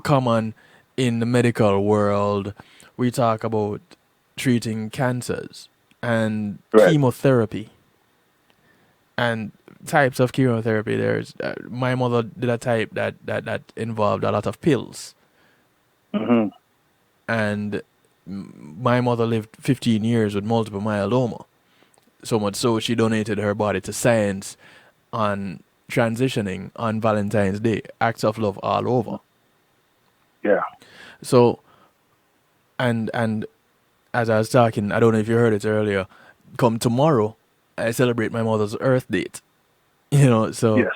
common in the medical world. We talk about treating cancers and Right. chemotherapy. And types of chemotherapy. There's my mother did a type that involved a lot of pills, Hmm. and my mother lived 15 years with multiple myeloma. So much so she donated her body to science on transitioning on Valentine's Day. Acts of love all over. Yeah. So and as I was talking, I don't know if you heard it earlier. Come tomorrow, I celebrate my mother's Earth date. So Yes.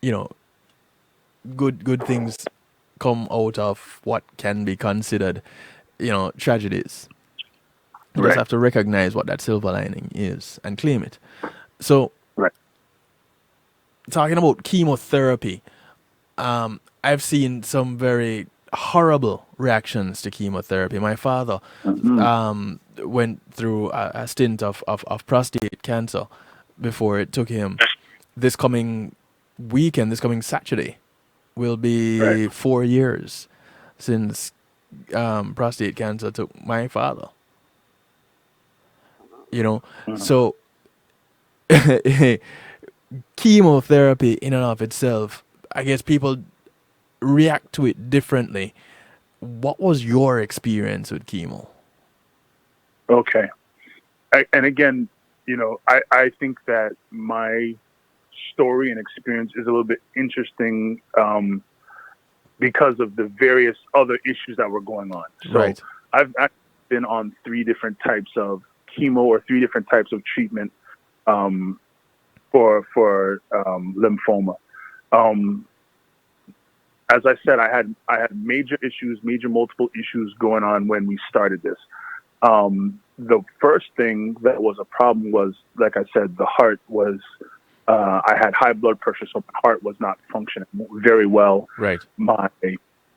you know, good things come out of what can be considered, tragedies. You just Right. have to recognize what that silver lining is and claim it. So, Right. talking about chemotherapy, I've seen some very horrible reactions to chemotherapy. My father Hmm. went through a stint of prostate cancer before it took him. This coming weekend, this coming Saturday, will Right. be 4 years since prostate cancer took my father. Hmm. So chemotherapy in and of itself, I guess people react to it differently. What was your experience with chemo? Okay. And again, I think that my story and experience is a little bit interesting because of the various other issues that were going on. So Right. I've actually been on 3 different types of chemo or 3 different types of treatment um, for lymphoma. Um, as I said, I had major issues, major multiple issues going on when we started this. The first thing that was a problem was, like I said, the heart was. I had high blood pressure, so my heart was not functioning very well. Right. My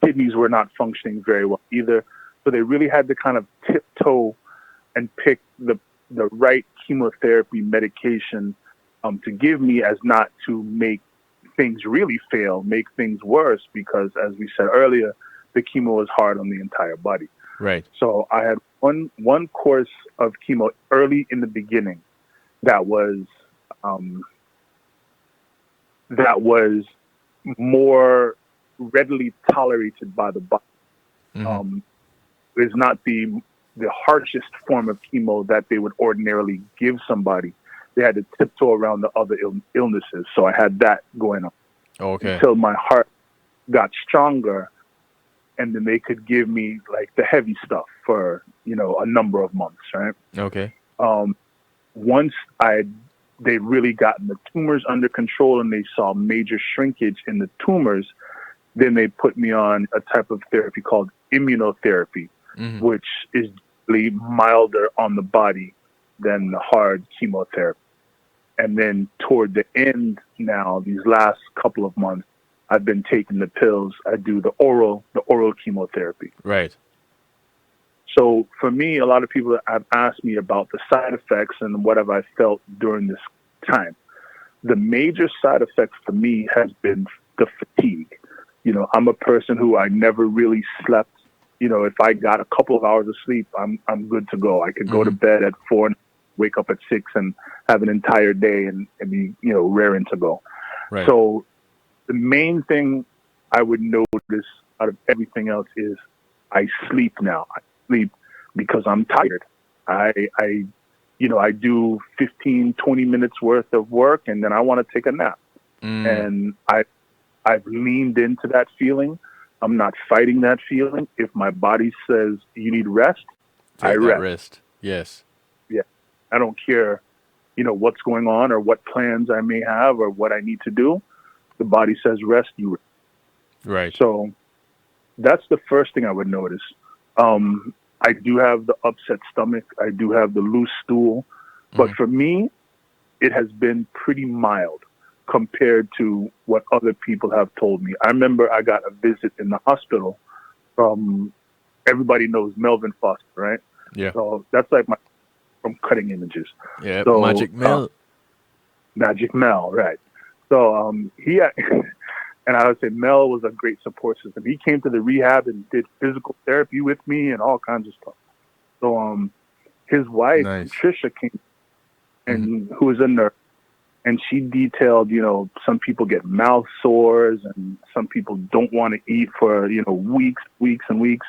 kidneys were not functioning very well either. So they really had to kind of tiptoe and pick the right chemotherapy medication to give me, as not to make things really fail, make things worse, because as we said earlier, the chemo is hard on the entire body. Right. So I had one course of chemo early in the beginning that was um, more readily tolerated by the body. Mm-hmm. Is not the harshest form of chemo that they would ordinarily give somebody. They had to tiptoe around the other illnesses. So I had that going on Okay. until my heart got stronger, and then they could give me like the heavy stuff for a number of months, right? Okay. Once they'd really gotten the tumors under control and they saw major shrinkage in the tumors, then they put me on a type of therapy called immunotherapy, Mm-hmm. which is really milder on the body than the hard chemotherapy. And then toward the end now, these last couple of months, I've been taking the pills. I do the oral chemotherapy. Right. So for me, a lot of people have asked me about the side effects and what have I felt during this time. The major side effect for me has been the fatigue. I'm a person who I never really slept. If I got a couple of hours of sleep, I'm good to go. I could go to bed at 4 and wake up at 6 and have an entire day and be, raring to go. Right. So the main thing I would notice out of everything else is I sleep now. I sleep because I'm tired. I do 15, 20 minutes worth of work and then I want to take a nap. And I've leaned into that feeling. I'm not fighting that feeling. If my body says you need rest, I Take that rest. rest. Yes. Yeah. I don't care, what's going on or what plans I may have or what I need to do. The body says rest, you rest. Right. So that's the first thing I would notice. I do have the upset stomach. I do have the loose stool. But for me, it has been pretty mild compared to what other people have told me. I remember I got a visit in the hospital from, everybody knows Melvin Foster, right? Yeah. So that's like from Cutting Images. Yeah. So, Magic Mel. Magic Mel, right. So he and I would say Mel was a great support system. He came to the rehab and did physical therapy with me and all kinds of stuff. So his wife, Nice. Patricia, came, and who was a nurse, and she detailed, some people get mouth sores and some people don't want to eat for, weeks and weeks.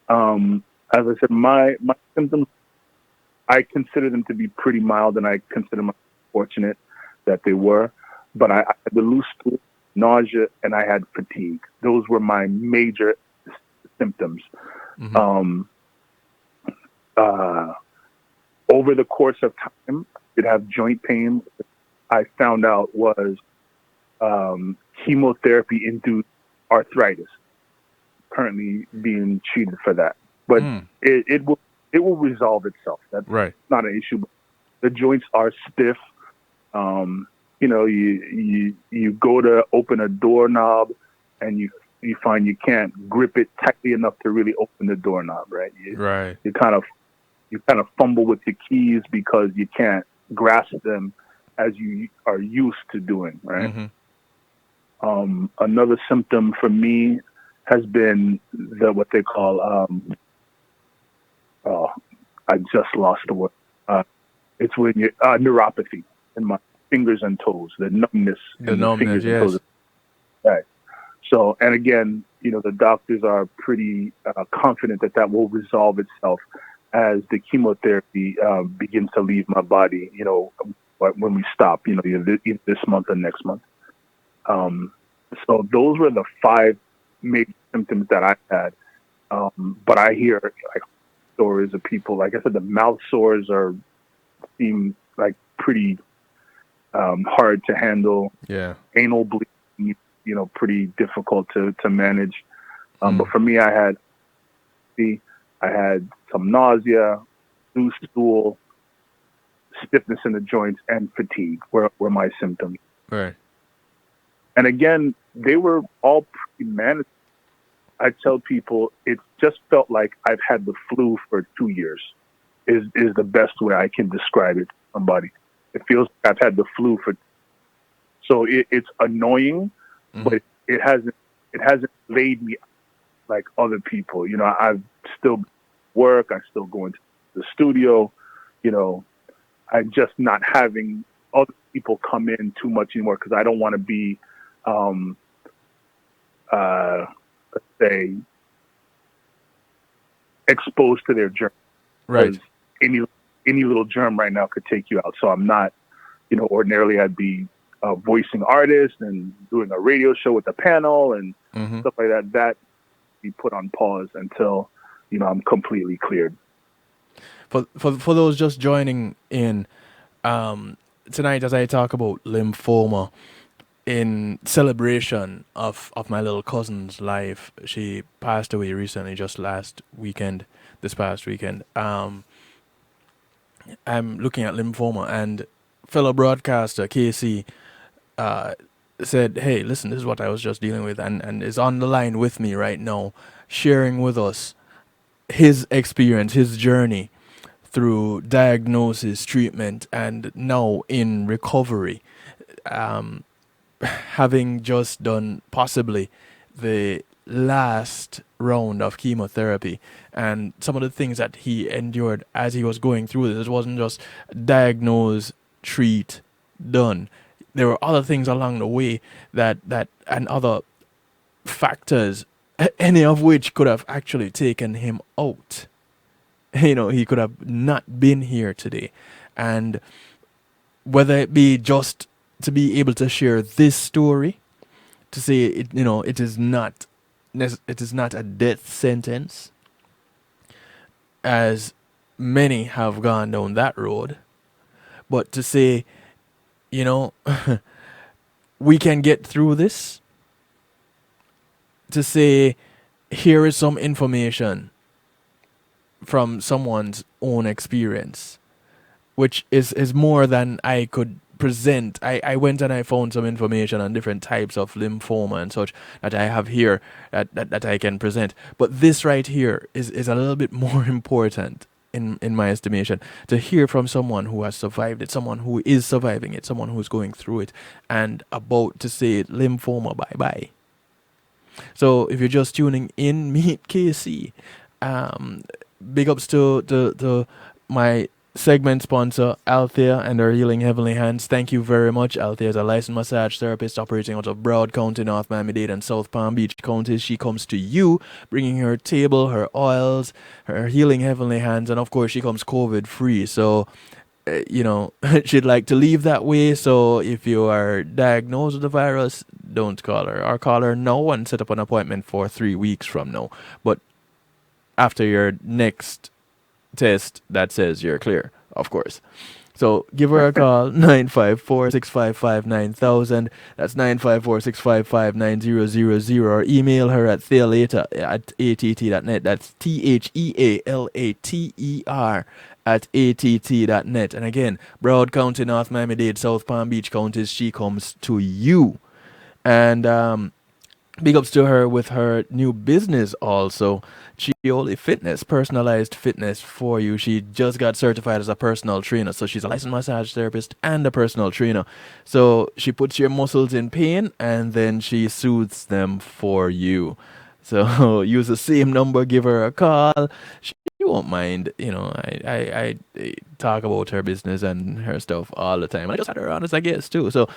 As I said, my symptoms, I consider them to be pretty mild, and I consider myself fortunate that they were. But I had the loose stool, nausea, and I had fatigue. Those were my major symptoms. Mm-hmm. Over the course of time, I'd have joint pain. I found out was chemotherapy-induced arthritis. Currently being treated for that, but it will resolve itself. That's right. not an issue. The joints are stiff. You go to open a doorknob, and you find you can't grip it tightly enough to really open the doorknob. Right. Right. You kind of fumble with your keys because you can't grasp them as you are used to doing. Right. Mm-hmm. Another symptom for me has been what they call I just lost the word. It's when you neuropathy in my fingers and toes, the numbness The in the numbness, fingers and yes. toes. Right. So, and again, the doctors are pretty confident that will resolve itself as the chemotherapy begins to leave my body. When we stop, either this month or next month. So those were the 5 major symptoms that I had. But I hear like stories of people, like I said, the mouth sores seem like pretty hard to handle. Yeah. Anal bleeding, pretty difficult to manage. But for me, I had some nausea, loose stool, stiffness in the joints, and fatigue were my symptoms. Right. And again, they were all pretty manageable. I tell people it just felt like I've had the flu for 2 years is the best way I can describe it to somebody. It feels like I've had the flu so it's annoying, but it hasn't laid me like other people. I've still work, I still go into the studio, I'm just not having other people come in too much anymore because I don't want to be let's say, exposed to their germ. Right. Any little germ right now could take you out. So I'm not, ordinarily I'd be voicing artists and doing a radio show with a panel and stuff like that. That be put on pause until, I'm completely cleared. For those just joining in, tonight as I talk about lymphoma, in celebration of my little cousin's life, she passed away recently, just this past weekend. I'm looking at lymphoma, and fellow broadcaster KC said, "Hey, listen, this is what I was just dealing with," and is on the line with me right now, sharing with us his experience, his journey through diagnosis, treatment, and now in recovery. Having just done possibly the last round of chemotherapy, and some of the things that he endured as he was going through this, it wasn't just diagnose, treat, done. There were other things along the way that and other factors, any of which could have actually taken him out. He could have not been here today. And whether it be just to be able to share this story, to say it is not a death sentence, as many have gone down that road, but to say, we can get through this. To say, here is some information from someone's own experience, which is more than I could present. I went and I found some information on different types of lymphoma and such that I have here that I can present. But this right here is a little bit more important in my estimation, to hear from someone who has survived it, someone who is surviving it, someone who's going through it and about to say lymphoma bye-bye. So if you're just tuning in, meet KC. Big ups to my segment sponsor, Althea and her Healing Heavenly Hands. Thank you very much. Althea is a licensed massage therapist operating out of Broward County, North Miami-Dade, and South Palm Beach counties. She comes to you, bringing her table, her oils, her Healing Heavenly Hands, and of course, she comes COVID-free. So, she'd like to leave that way. So, if you are diagnosed with the virus, don't call her, or call her now and set up an appointment for 3 weeks from now. But after your next test that says you're clear, of course. So give her a call, 954-655-9000. That's 954-655-9000. Or email her at thealater@att.net. That's THEALATER at att.net. And again, Broward County, North Miami-Dade, South Palm Beach counties, she comes to you. And big ups to her with her new business also. Chioli Fitness, personalized fitness for you. She just got certified as a personal trainer. So she's a licensed massage therapist and a personal trainer. So she puts your muscles in pain and then she soothes them for you. So use the same number, give her a call. She won't mind. I talk about her business and her stuff all the time. I just had her on as a guest too. So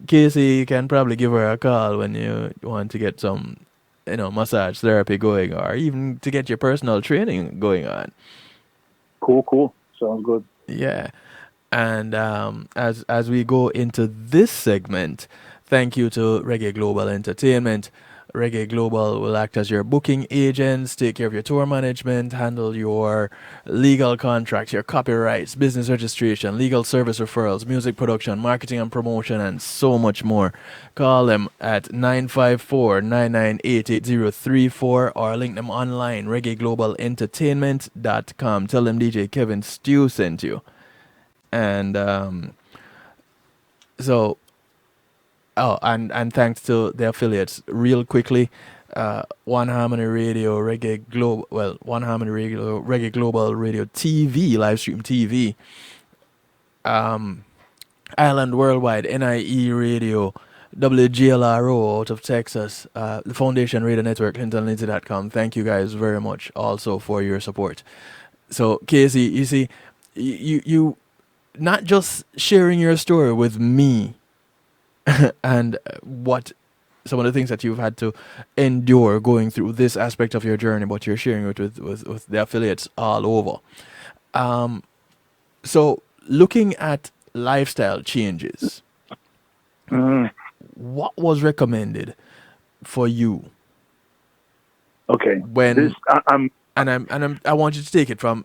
Casey, you can probably give her a call when you want to get some, massage therapy going, or even to get your personal training going on. Cool. Sounds good. Yeah. And as we go into this segment, thank you to Reggae Global Entertainment. Reggae Global will act as your booking agents, take care of your tour management, handle your legal contracts, your copyrights, business registration, legal service referrals, music production, marketing and promotion, and so much more. Call them at 954-998-8034 or link them online, reggaeglobalentertainment.com. Tell them DJ Kevin Stew sent you. And and thanks to the affiliates, real quickly, One Harmony Radio, Reggae Global, One Harmony Radio, Reggae Global Radio TV, live stream TV, Island Worldwide, NIE Radio, WGLRO out of Texas, the Foundation Radio Network, ClintonLindsay.com. Thank you guys very much also for your support. So, Casey, you see, you not just sharing your story with me and what some of the things that you've had to endure going through this aspect of your journey, but you're sharing it with the affiliates all over. So looking at lifestyle changes, what was recommended for you? Okay. When I want you to take it from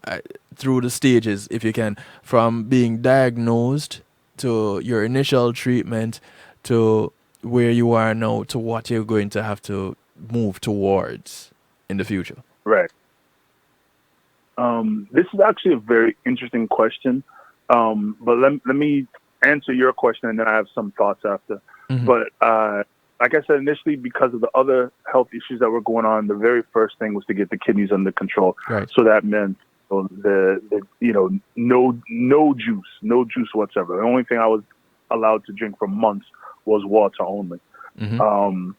through the stages, if you can, from being diagnosed to your initial treatment to where you are now to what you're going to have to move towards in the future. Right. This is actually a very interesting question. But let me answer your question and then I have some thoughts after. Mm-hmm. But like I said initially, because of the other health issues that were going on, the very first thing was to get the kidneys under control. Right. So that meant no juice whatsoever. The only thing I was allowed to drink for months was water only. Mm-hmm.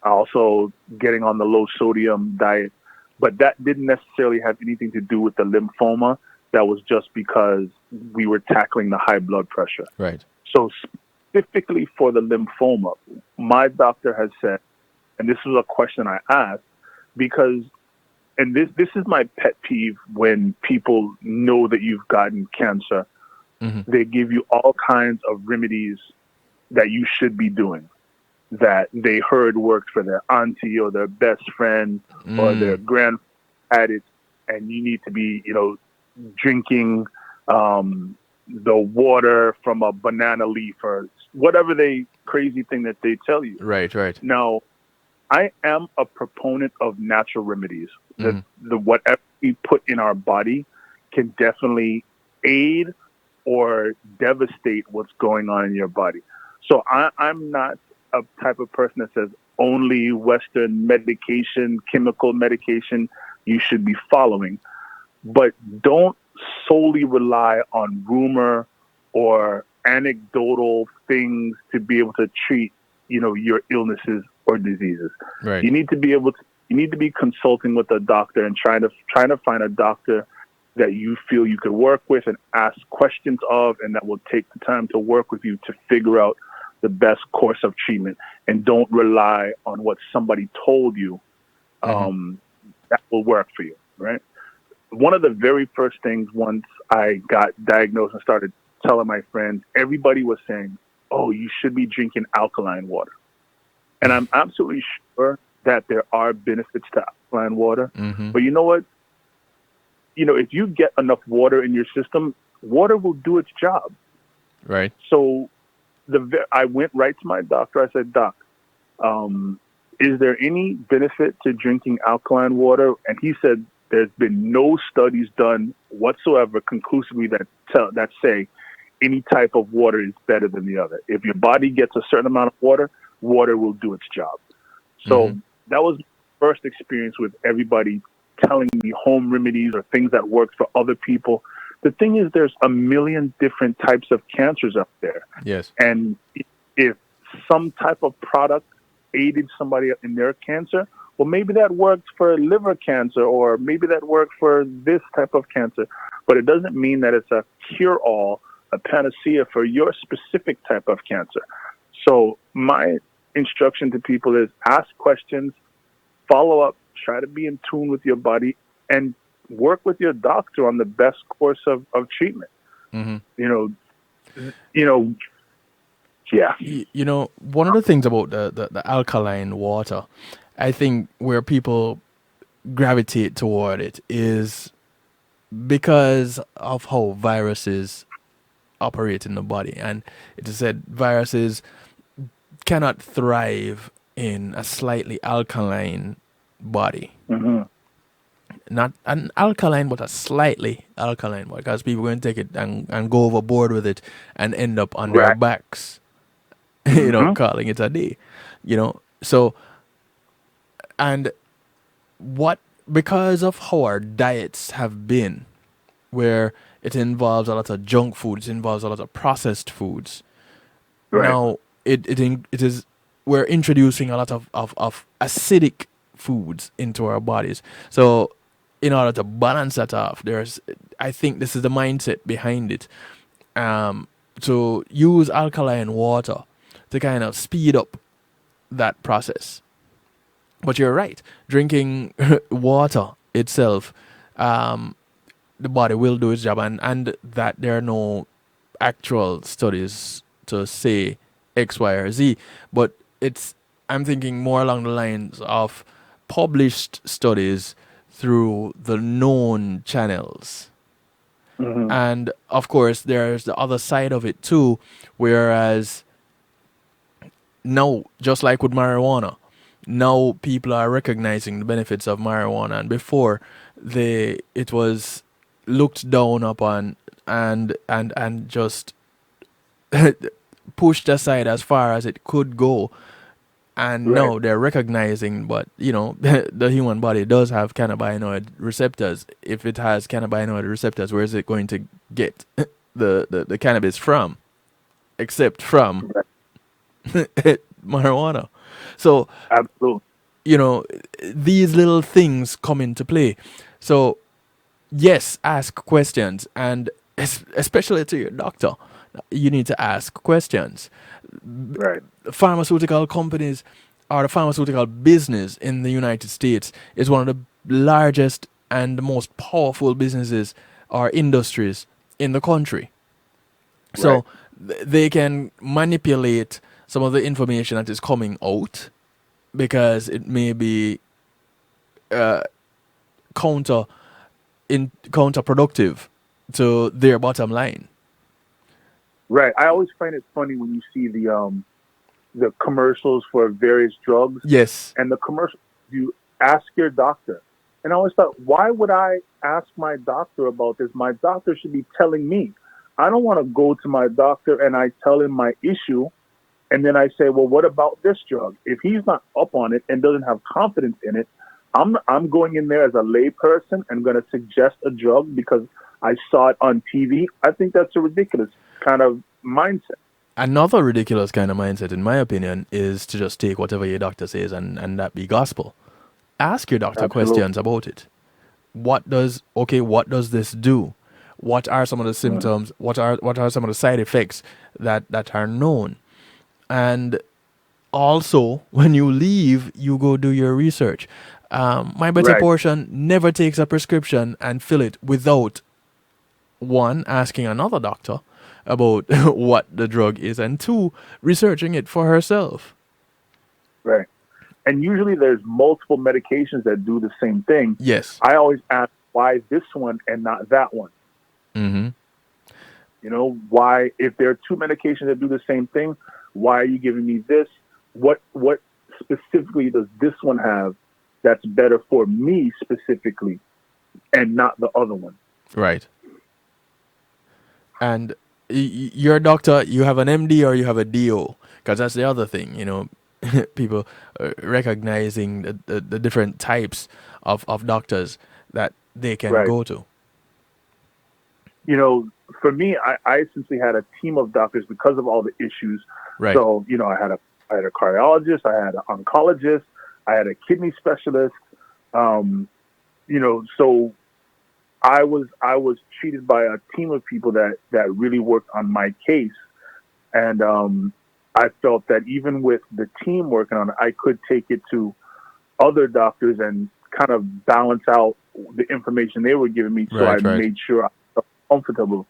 Also getting on the low sodium diet, but that didn't necessarily have anything to do with the lymphoma. That was just because we were tackling the high blood pressure. Right. So specifically for the lymphoma, my doctor has said, and this was a question I asked, because, and this is my pet peeve when people know that you've gotten cancer, mm-hmm. they give you all kinds of remedies that you should be doing, that they heard worked for their auntie or their best friend or their grandfather had it, and you need to be, drinking the water from a banana leaf or whatever crazy thing that they tell you. Right. Now, I am a proponent of natural remedies. The whatever we put in our body can definitely aid or devastate what's going on in your body. So I'm not a type of person that says only Western medication, chemical medication you should be following, but don't solely rely on rumor or anecdotal things to be able to treat, your illnesses or diseases. Right. You need to be consulting with a doctor and trying to find a doctor that you feel you could work with and ask questions of, and that will take the time to work with you to figure out the best course of treatment. And don't rely on what somebody told you that will work for you, right? One of the very first things once I got diagnosed and started telling my friends, everybody was saying, oh, you should be drinking alkaline water. And I'm absolutely sure that there are benefits to alkaline water. But you know what? You know, if you get enough water in your system, water will do its job. Right. So I went right to my doctor. I said, Doc, is there any benefit to drinking alkaline water? And he said, there's been no studies done whatsoever conclusively that say any type of water is better than the other. If your body gets a certain amount of water, water will do its job. So that was my first experience with everybody telling me home remedies or things that work for other people. The thing is, there's a million different types of cancers up there. Yes. And if some type of product aided somebody in their cancer, well, maybe that worked for liver cancer, or maybe that worked for this type of cancer. But it doesn't mean that it's a cure-all, a panacea for your specific type of cancer. So my instruction to people is ask questions, follow up, try to be in tune with your body, and work with your doctor on the best course of treatment. You know, one of the things about the alkaline water, I think where people gravitate toward it is because of how viruses operate in the body. And it is said viruses cannot thrive in a slightly alkaline body. Not an alkaline, but a slightly alkaline body, because people are going to take it and go overboard with it and end up on their backs, you know, calling it a day, you know. So, and because of how our diets have been, where it involves a lot of junk food, it involves a lot of processed foods. Now we're introducing a lot of acidic foods into our bodies. So in order to balance that off, I think this is the mindset behind it, to use alkaline water to kind of speed up that process. But you're right, drinking water itself, the body will do its job, and that there are no actual studies to say X, Y, or Z, but I'm thinking more along the lines of published studies through the known channels. And of course, there's the other side of it too, whereas now, just like with marijuana, now people are recognizing the benefits of marijuana, and before it was looked down upon and just pushed aside as far as it could go. And now they're recognizing, but you know, the human body does have cannabinoid receptors. If it has cannabinoid receptors, where is it going to get the cannabis from? Except from marijuana. So, absolutely, you know, these little things come into play. So, yes, ask questions, and especially to your doctor, you need to ask questions. Pharmaceutical companies, or the pharmaceutical business in the United States, is one of the largest and the most powerful businesses or industries in the country. So they can manipulate some of the information that is coming out because it may be counterproductive to their bottom line. Right. I always find it funny when you see the commercials for various drugs. Yes. And the commercial, you ask your doctor. And I always thought, why would I ask my doctor about this? My doctor should be telling me. I don't want to go to my doctor and I tell him my issue, and then I say, well, what about this drug? If he's not up on it and doesn't have confidence in it, I'm going in there as a lay person and going to suggest a drug because I saw it on TV. I think that's a ridiculous kind of mindset. Another ridiculous kind of mindset, in my opinion, is to just take whatever your doctor says and that be gospel. Ask your doctor questions about it. what does this do? What are some of the symptoms? What are some of the side effects that are known? And also, when you leave, you go do your research. My Better Right. Portion never takes a prescription and fill it without one, asking another doctor about what the drug is, and two, researching it for herself. Right. And usually there's multiple medications that do the same thing. Yes. I always ask why this one and not that one. Mm-hmm. You know, why, if there are two medications that do the same thing, why are you giving me this? What specifically does this one have that's better for me specifically and not the other one? Right. And your doctor, you have an MD or you have a DO, because that's the other thing, people recognizing the different types of doctors that they can Right. go to. You know, for me, I essentially had a team of doctors because of all the issues. Right. So, you know, I had a cardiologist, I had an oncologist, I had a kidney specialist. You know, so I was treated by a team of people that really worked on my case, and I felt that even with the team working on it, I could take it to other doctors and kind of balance out the information they were giving me. So Right, I right. made sure I felt comfortable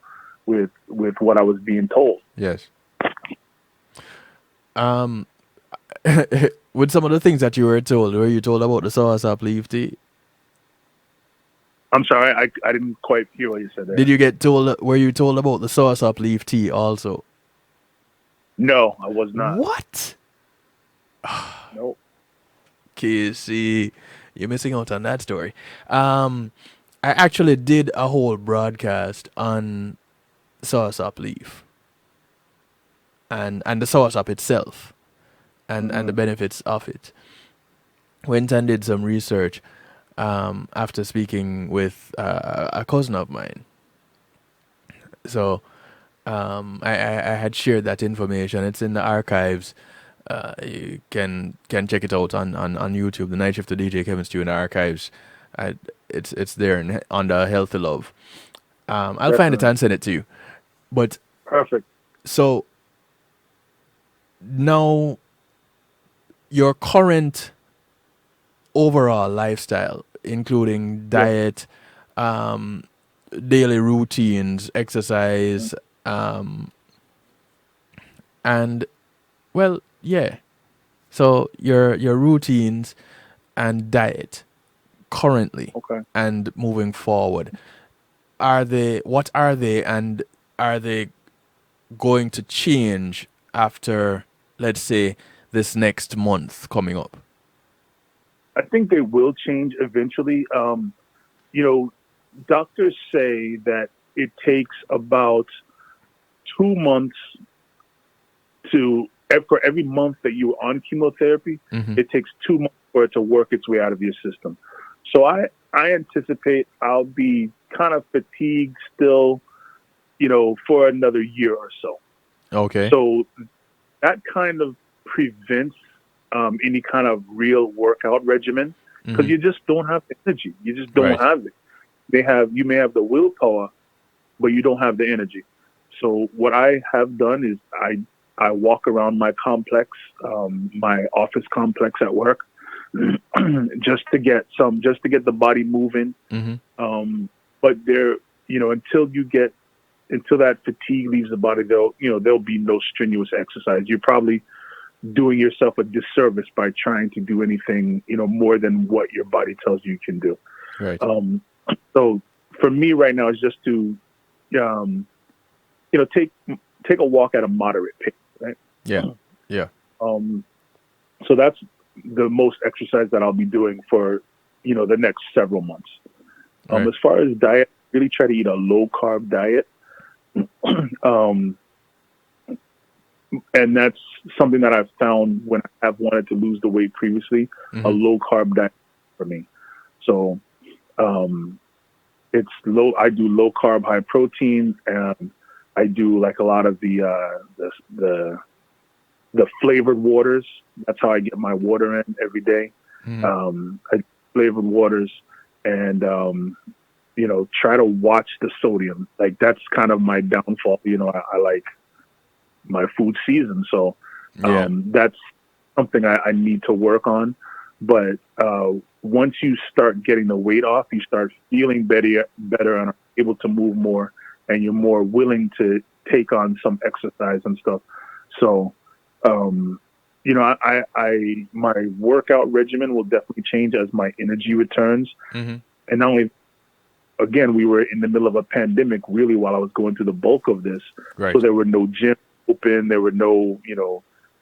with what I was being told. Yes. With some of the things that you were told about the soursop leaf tea? I'm sorry, I didn't quite hear what you said there. Were you told about the soursop leaf tea also? No, I was not. What? No. KC, you're missing out on that story. I actually did a whole broadcast on soursop leaf and the soursop itself and the benefits of it. Went and did some research after speaking with a cousin of mine. So I had shared that information. It's in the archives. You can check it out on YouTube. The Night Shift of DJ Kevin Stew in the archives. It's there under Healthy Love. I'll find it and send it to you. But Perfect. so now your current overall lifestyle, including diet, daily routines, exercise, and well, yeah. So your routines and diet currently Okay. and moving forward, what are they, and are they going to change after, let's say, this next month coming up? I think they will change eventually. You know, doctors say that it takes about 2 months for every month that you're on chemotherapy, it takes 2 months for it to work its way out of your system. So I anticipate I'll be kind of fatigued still, you know, for another year or so. Okay. So that kind of prevents any kind of real workout regimen because you just don't have energy. You just don't have it. You may have the willpower, but you don't have the energy. So what I have done is I walk around my complex, my office complex at work, just to get the body moving. But there, you know, until that fatigue leaves the body, there'll be no strenuous exercise. You're probably doing yourself a disservice by trying to do anything, you know, more than what your body tells you can do. Right. So for me right now, it's just to, you know, take a walk at a moderate pace, right? Yeah. Yeah. So that's the most exercise that I'll be doing for, you know, the next several months. Right. As far as diet, really try to eat a low carb diet. And that's something that I've found when I have wanted to lose the weight previously, a low carb diet for me. So, it's low. I do low carb, high protein, and I do like a lot of the flavored waters. That's how I get my water in every day. I do flavored waters, and try to watch the sodium. Like that's kind of my downfall. I like my food season, so Yeah. that's something I need to work on. But once you start getting the weight off, you start feeling better, and are able to move more, and you're more willing to take on some exercise and stuff. So, my workout regimen will definitely change as my energy returns. Mm-hmm. And not only, again, we were in the middle of a pandemic really while I was going through the bulk of this. Right. So there were no gyms open. There were no,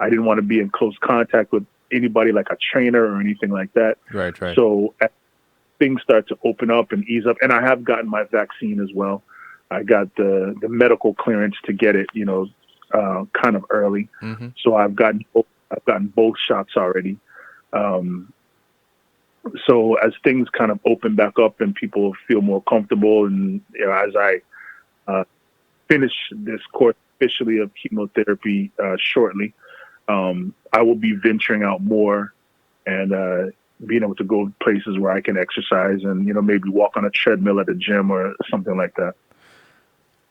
I didn't want to be in close contact with anybody like a trainer or anything like that. Right. Right. So as things start to open up and ease up, and I have gotten my vaccine as well. I got the medical clearance to get it, kind of early. Mm-hmm. So I've gotten both shots already. So as things kind of open back up and people feel more comfortable, and as I finish this course officially of chemotherapy shortly, I will be venturing out more and being able to go to places where I can exercise and maybe walk on a treadmill at a gym or something like that.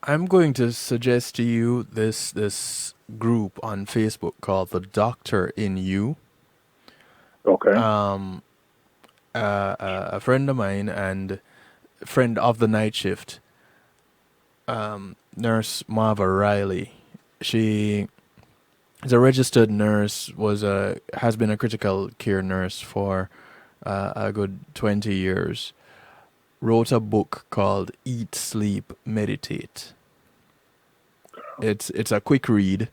I'm going to suggest to you this group on Facebook called The Doctor in You. Okay. A friend of mine and friend of the night shift, Nurse Marva Riley. She is a registered nurse. Has been a critical care nurse for a good 20 years. Wrote a book called Eat, Sleep, Meditate. It's a quick read.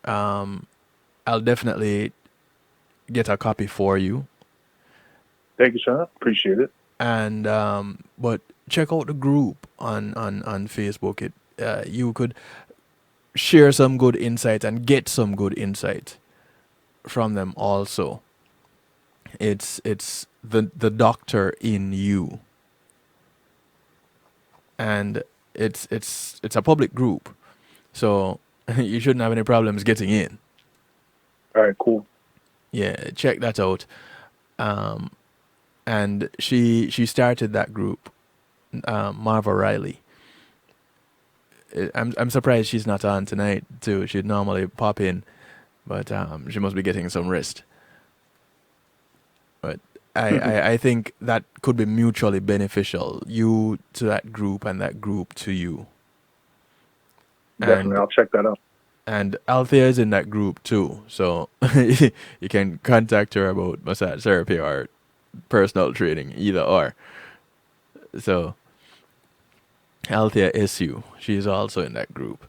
I'll definitely get a copy for you. Thank you, Sean. Appreciate it. And but check out the group on Facebook. You could share some good insight and get some good insight from them also. It's the Doctor in You. And it's a public group, so you shouldn't have any problems getting in. All right, cool. Yeah, check that out. And she started that group, Marva Riley. I'm surprised she's not on tonight too. She'd normally pop in, but she must be getting some rest. But I think that could be mutually beneficial. You to that group and that group to you. Definitely, I'll check that out. And Althea is in that group too, so you can contact her about massage therapy or personal training, either or. So Althea SU, she's also in that group.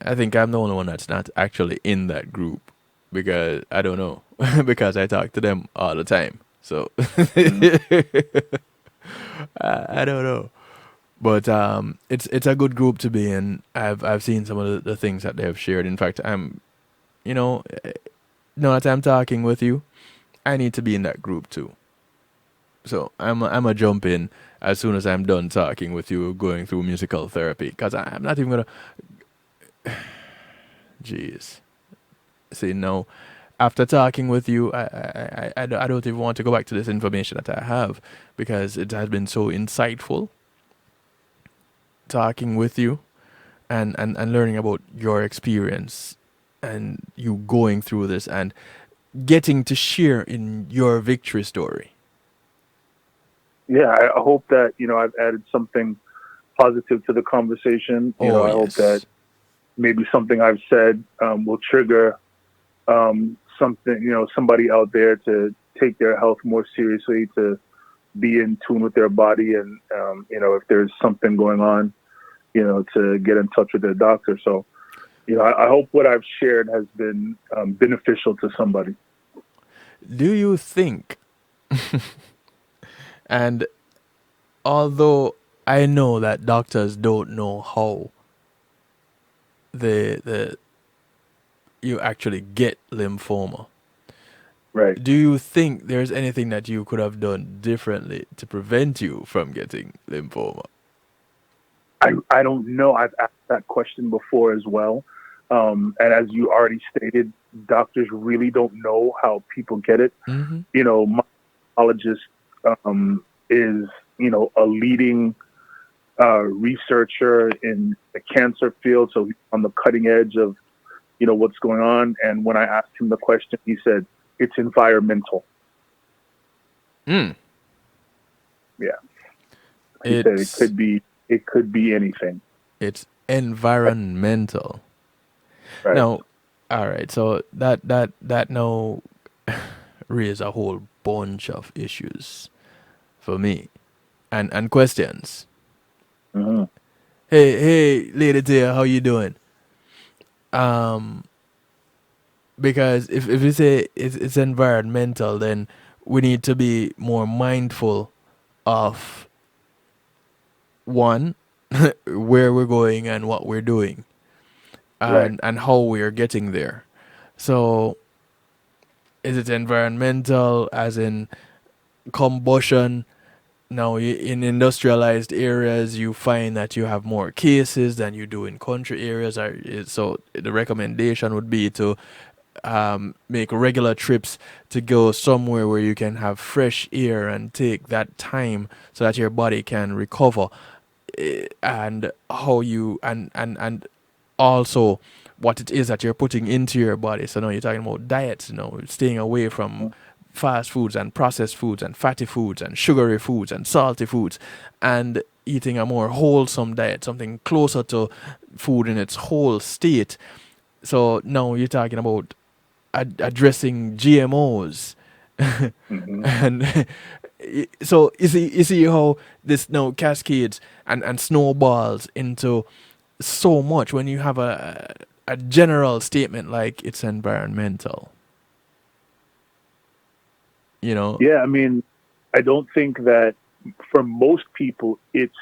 I think I'm the only one that's not actually in that group because I don't know because I talk to them all the time. So I don't know, but it's a good group to be in. I've seen some of the things that they have shared. In fact, now that I'm talking with you, I need to be in that group too. So I'm a jump in as soon as I'm done talking with you, going through musical therapy, because I'm not even gonna. Jeez. See, no. After talking with you, I don't even want to go back to this information that I have because it has been so insightful talking with you and learning about your experience and you going through this and getting to share in your victory story. Yeah, I hope that, I've added something positive to the conversation. I hope that maybe something I've said will trigger something, somebody out there to take their health more seriously, to be in tune with their body, and if there's something going on, to get in touch with their doctor. So, I hope what I've shared has been beneficial to somebody. Do you think? And although I know that doctors don't know how you actually get lymphoma. Right. Do you think there's anything that you could have done differently to prevent you from getting lymphoma? I don't know. I've asked that question before as well. And as you already stated, doctors really don't know how people get it. Mm-hmm. My oncologist is, a leading researcher in the cancer field. So he's on the cutting edge of, what's going on. And when I asked him the question, he said, it's environmental. Mm. Yeah. He said it could be anything. It's environmental. Right. Now, all right. So that now raise a whole bunch of issues for me and questions. Mm-hmm. Hey, lady dear, how you doing? Because if you say it's environmental, then we need to be more mindful of one, where we're going and what we're doing, Right. and how we're getting there. So, is it environmental, as in combustion? Now, in industrialized areas, you find that you have more cases than you do in country areas. So, the recommendation would be to make regular trips to go somewhere where you can have fresh air and take that time so that your body can recover. And how you and also what it is that you're putting into your body. So now you're talking about diets, staying away from fast foods and processed foods and fatty foods and sugary foods and salty foods, and eating a more wholesome diet, something closer to food in its whole state. So now you're talking about addressing GMOs. Mm-hmm. And so you see how this now cascades and snowballs into so much when you have a general statement like it's environmental. Yeah. I mean, I don't think that for most people it's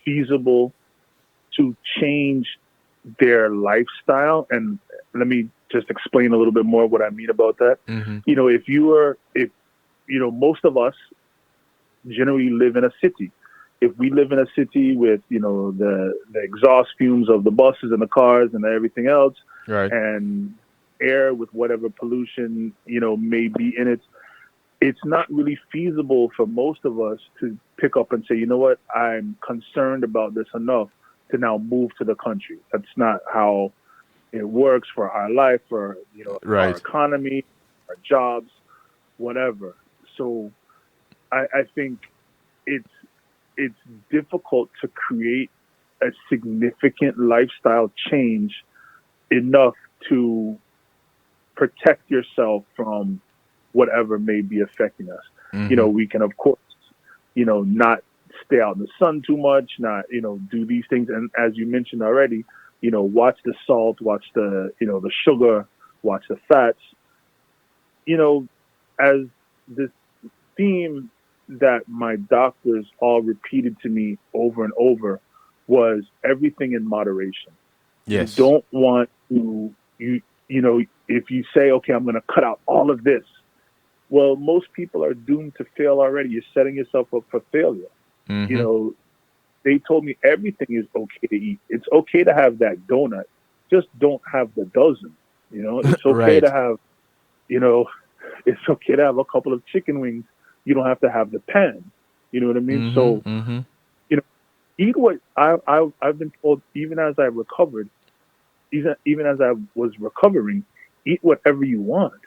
feasible to change their lifestyle. And let me just explain a little bit more what I mean about that. Mm-hmm. If most of us generally live in a city. If we live in a city with, the exhaust fumes of the buses and the cars and everything else, Right. and air with whatever pollution, may be in it, it's not really feasible for most of us to pick up and say, you know what, I'm concerned about this enough to now move to the country. That's not how it works for our life, for, our Right. economy, our jobs, whatever. So I think it's difficult to create a significant lifestyle change enough to protect yourself from whatever may be affecting us. Mm-hmm. We can, of course, not stay out in the sun too much, not, do these things. And as you mentioned already, watch the salt, watch the, the sugar, watch the fats, as this theme that my doctors all repeated to me over and over was everything in moderation. Yes. You don't want to, if you say, okay, I'm going to cut out all of this, well, most people are doomed to fail already. You're setting yourself up for failure. Mm-hmm. They told me everything is okay to eat. It's okay to have that donut. Just don't have the dozen. It's okay Right. to have, it's okay to have a couple of chicken wings. You don't have to have the pan. You know what I mean? Mm-hmm. So, Mm-hmm. eat what I've been told, even as I recovered, even as I was recovering, eat whatever you want,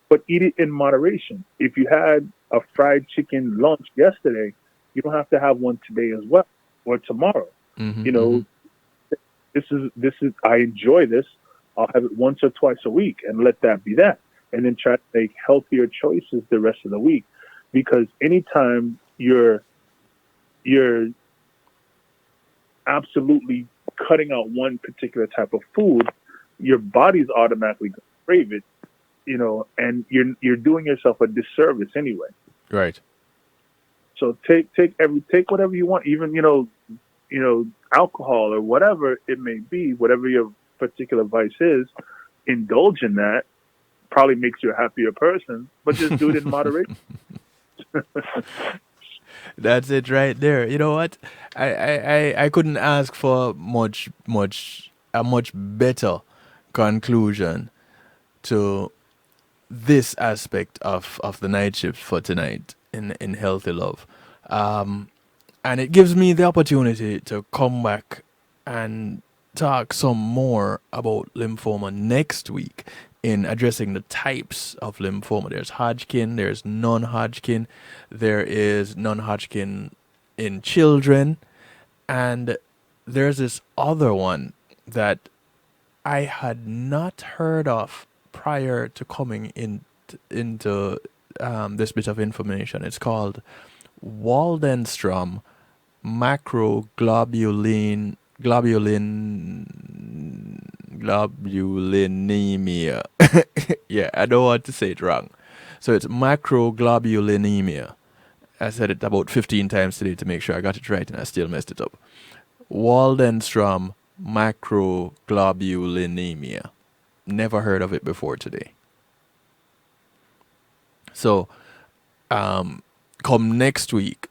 but eat it in moderation. If you had a fried chicken lunch yesterday, you don't have to have one today as well or tomorrow. Mm-hmm. You know, this is I enjoy this. I'll have it once or twice a week and let that be that. And then try to make healthier choices the rest of the week. Because anytime you're absolutely cutting out one particular type of food, your body's automatically going to crave it, and you're doing yourself a disservice anyway. Right. So take whatever you want, even alcohol or whatever it may be, whatever your particular vice is, indulge in that. Probably makes you a happier person, but just do it in moderation. That's it right there. You know what? I couldn't ask for a much better conclusion to this aspect of the night shift for tonight in Healthy Love. And it gives me the opportunity to come back and talk some more about lymphoma next week in addressing the types of lymphoma. There's Hodgkin, there's non-Hodgkin, there is non-Hodgkin in children, and there's this other one that I had not heard of prior to coming into this bit of information. It's called Waldenstrom globulinemia. Yeah, I don't want to say it wrong. So it's macroglobulinemia. I said it about 15 times today to make sure I got it right, and I still messed it up. Waldenstrom macroglobulinemia. Never heard of it before today. So, come next week,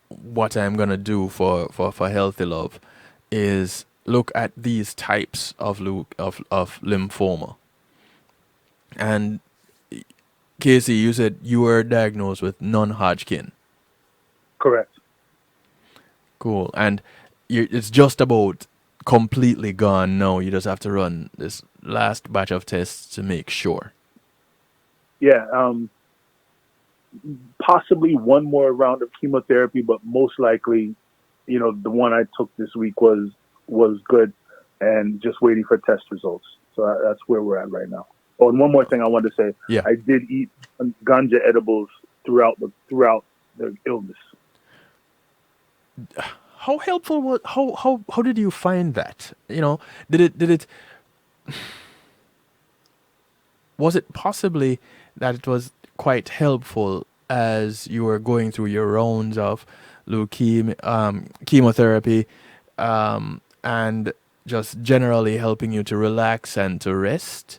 what I'm gonna do for Healthy Love is look at these types of lymphoma. And Casey, you said you were diagnosed with non-Hodgkin. Correct. Cool. And it's just about completely gone now. You just have to run this last batch of tests to make sure. Yeah. Possibly one more round of chemotherapy, but most likely, the one I took this week was good, and just waiting for test results. So that's where we're at right now. Oh, and one more thing I wanted to say. Yeah. I did eat ganja edibles throughout the illness. How helpful was how did you find that? Did it was it possibly that it was quite helpful as you were going through your rounds of chemotherapy, and just generally helping you to relax and to rest?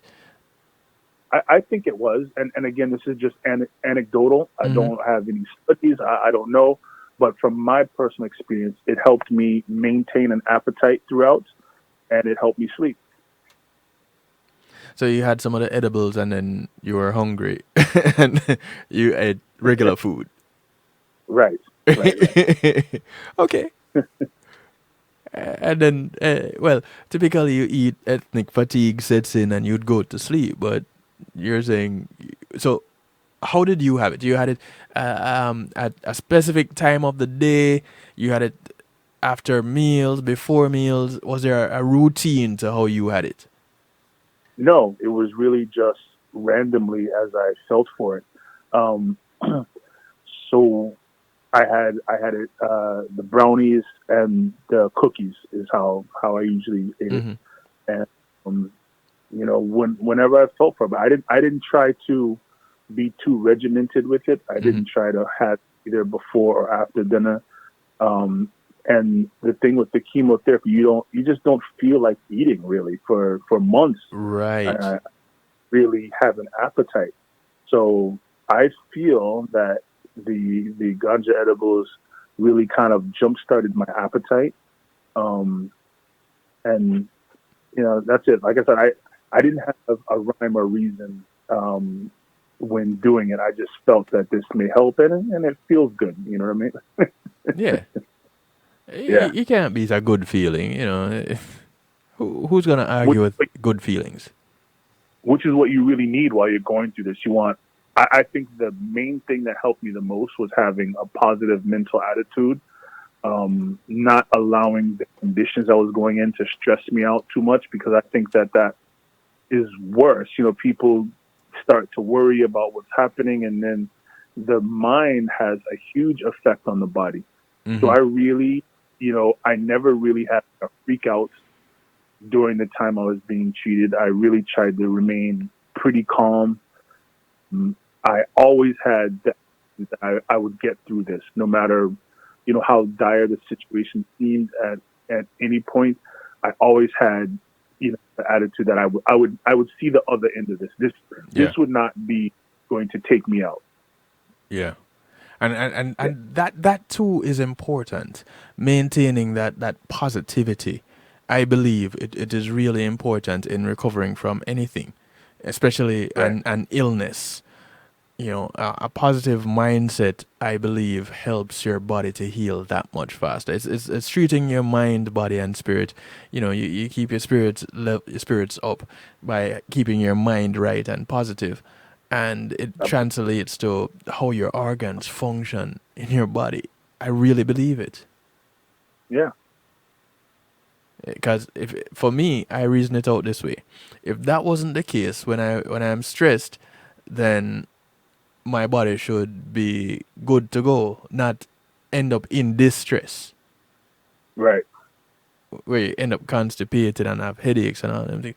I think it was, and again, this is just anecdotal. I don't have any studies. I don't know, but from my personal experience, it helped me maintain an appetite throughout, and it helped me sleep. So you had some of the edibles, and then you were hungry, and you ate regular food. Right. Okay. And then, typically you eat, ethnic fatigue sets in, and you'd go to sleep. But you're saying, so how did you have it? You had it at a specific time of the day? You had it after meals, before meals? Was there a routine to how you had it? No, it was really just randomly as I felt for it. So I had it, the brownies and the cookies is how I usually ate it. And whenever I felt for it, I didn't try to be too regimented with it. I didn't try to have either before or after dinner. And the thing with the chemotherapy, you just don't feel like eating really for months. Right. I really have an appetite. So I feel that the ganja edibles really kind of jump-started my appetite. And that's it. Like I said, I didn't have a rhyme or reason when doing it. I just felt that this may help it, and it feels good. You know what I mean? Yeah. Yeah. You can't beat a good feeling, Who's going to argue with good feelings? Which is what you really need while you're going through this. I think the main thing that helped me the most was having a positive mental attitude, not allowing the conditions I was going in to stress me out too much, because I think that is worse. People start to worry about what's happening, and then the mind has a huge effect on the body. So I really, I never really had a freak out during the time I was being treated. I really tried to remain pretty calm. I always had that I would get through this, no matter, how dire the situation seemed at any point. I always had, the attitude that I would see the other end of this. This would not be going to take me out. Yeah. And that too is important. Maintaining that positivity, I believe it is really important in recovering from anything, especially an illness. a positive mindset, I believe, helps your body to heal that much faster. It's treating your mind, body, and spirit. You keep your spirits up by keeping your mind right and positive, and it translates to how your organs function in your body. I really believe it. Yeah. Because if for me, I reason it out this way: if that wasn't the case, when I'm stressed, then my body should be good to go, not end up in distress, Right. where you end up constipated and have headaches and all them things.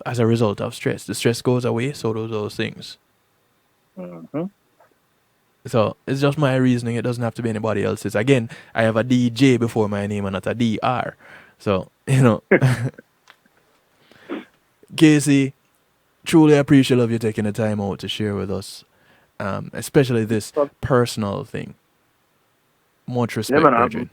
As a result of stress, the stress goes away, so do those things. Mm-hmm. So it's just my reasoning. It doesn't have to be anybody else's. Again, I have a DJ before my name and not a DR. So KC, truly appreciate of you taking the time out to share with us, especially this personal thing. Much respect, Yeah, man, Bridget.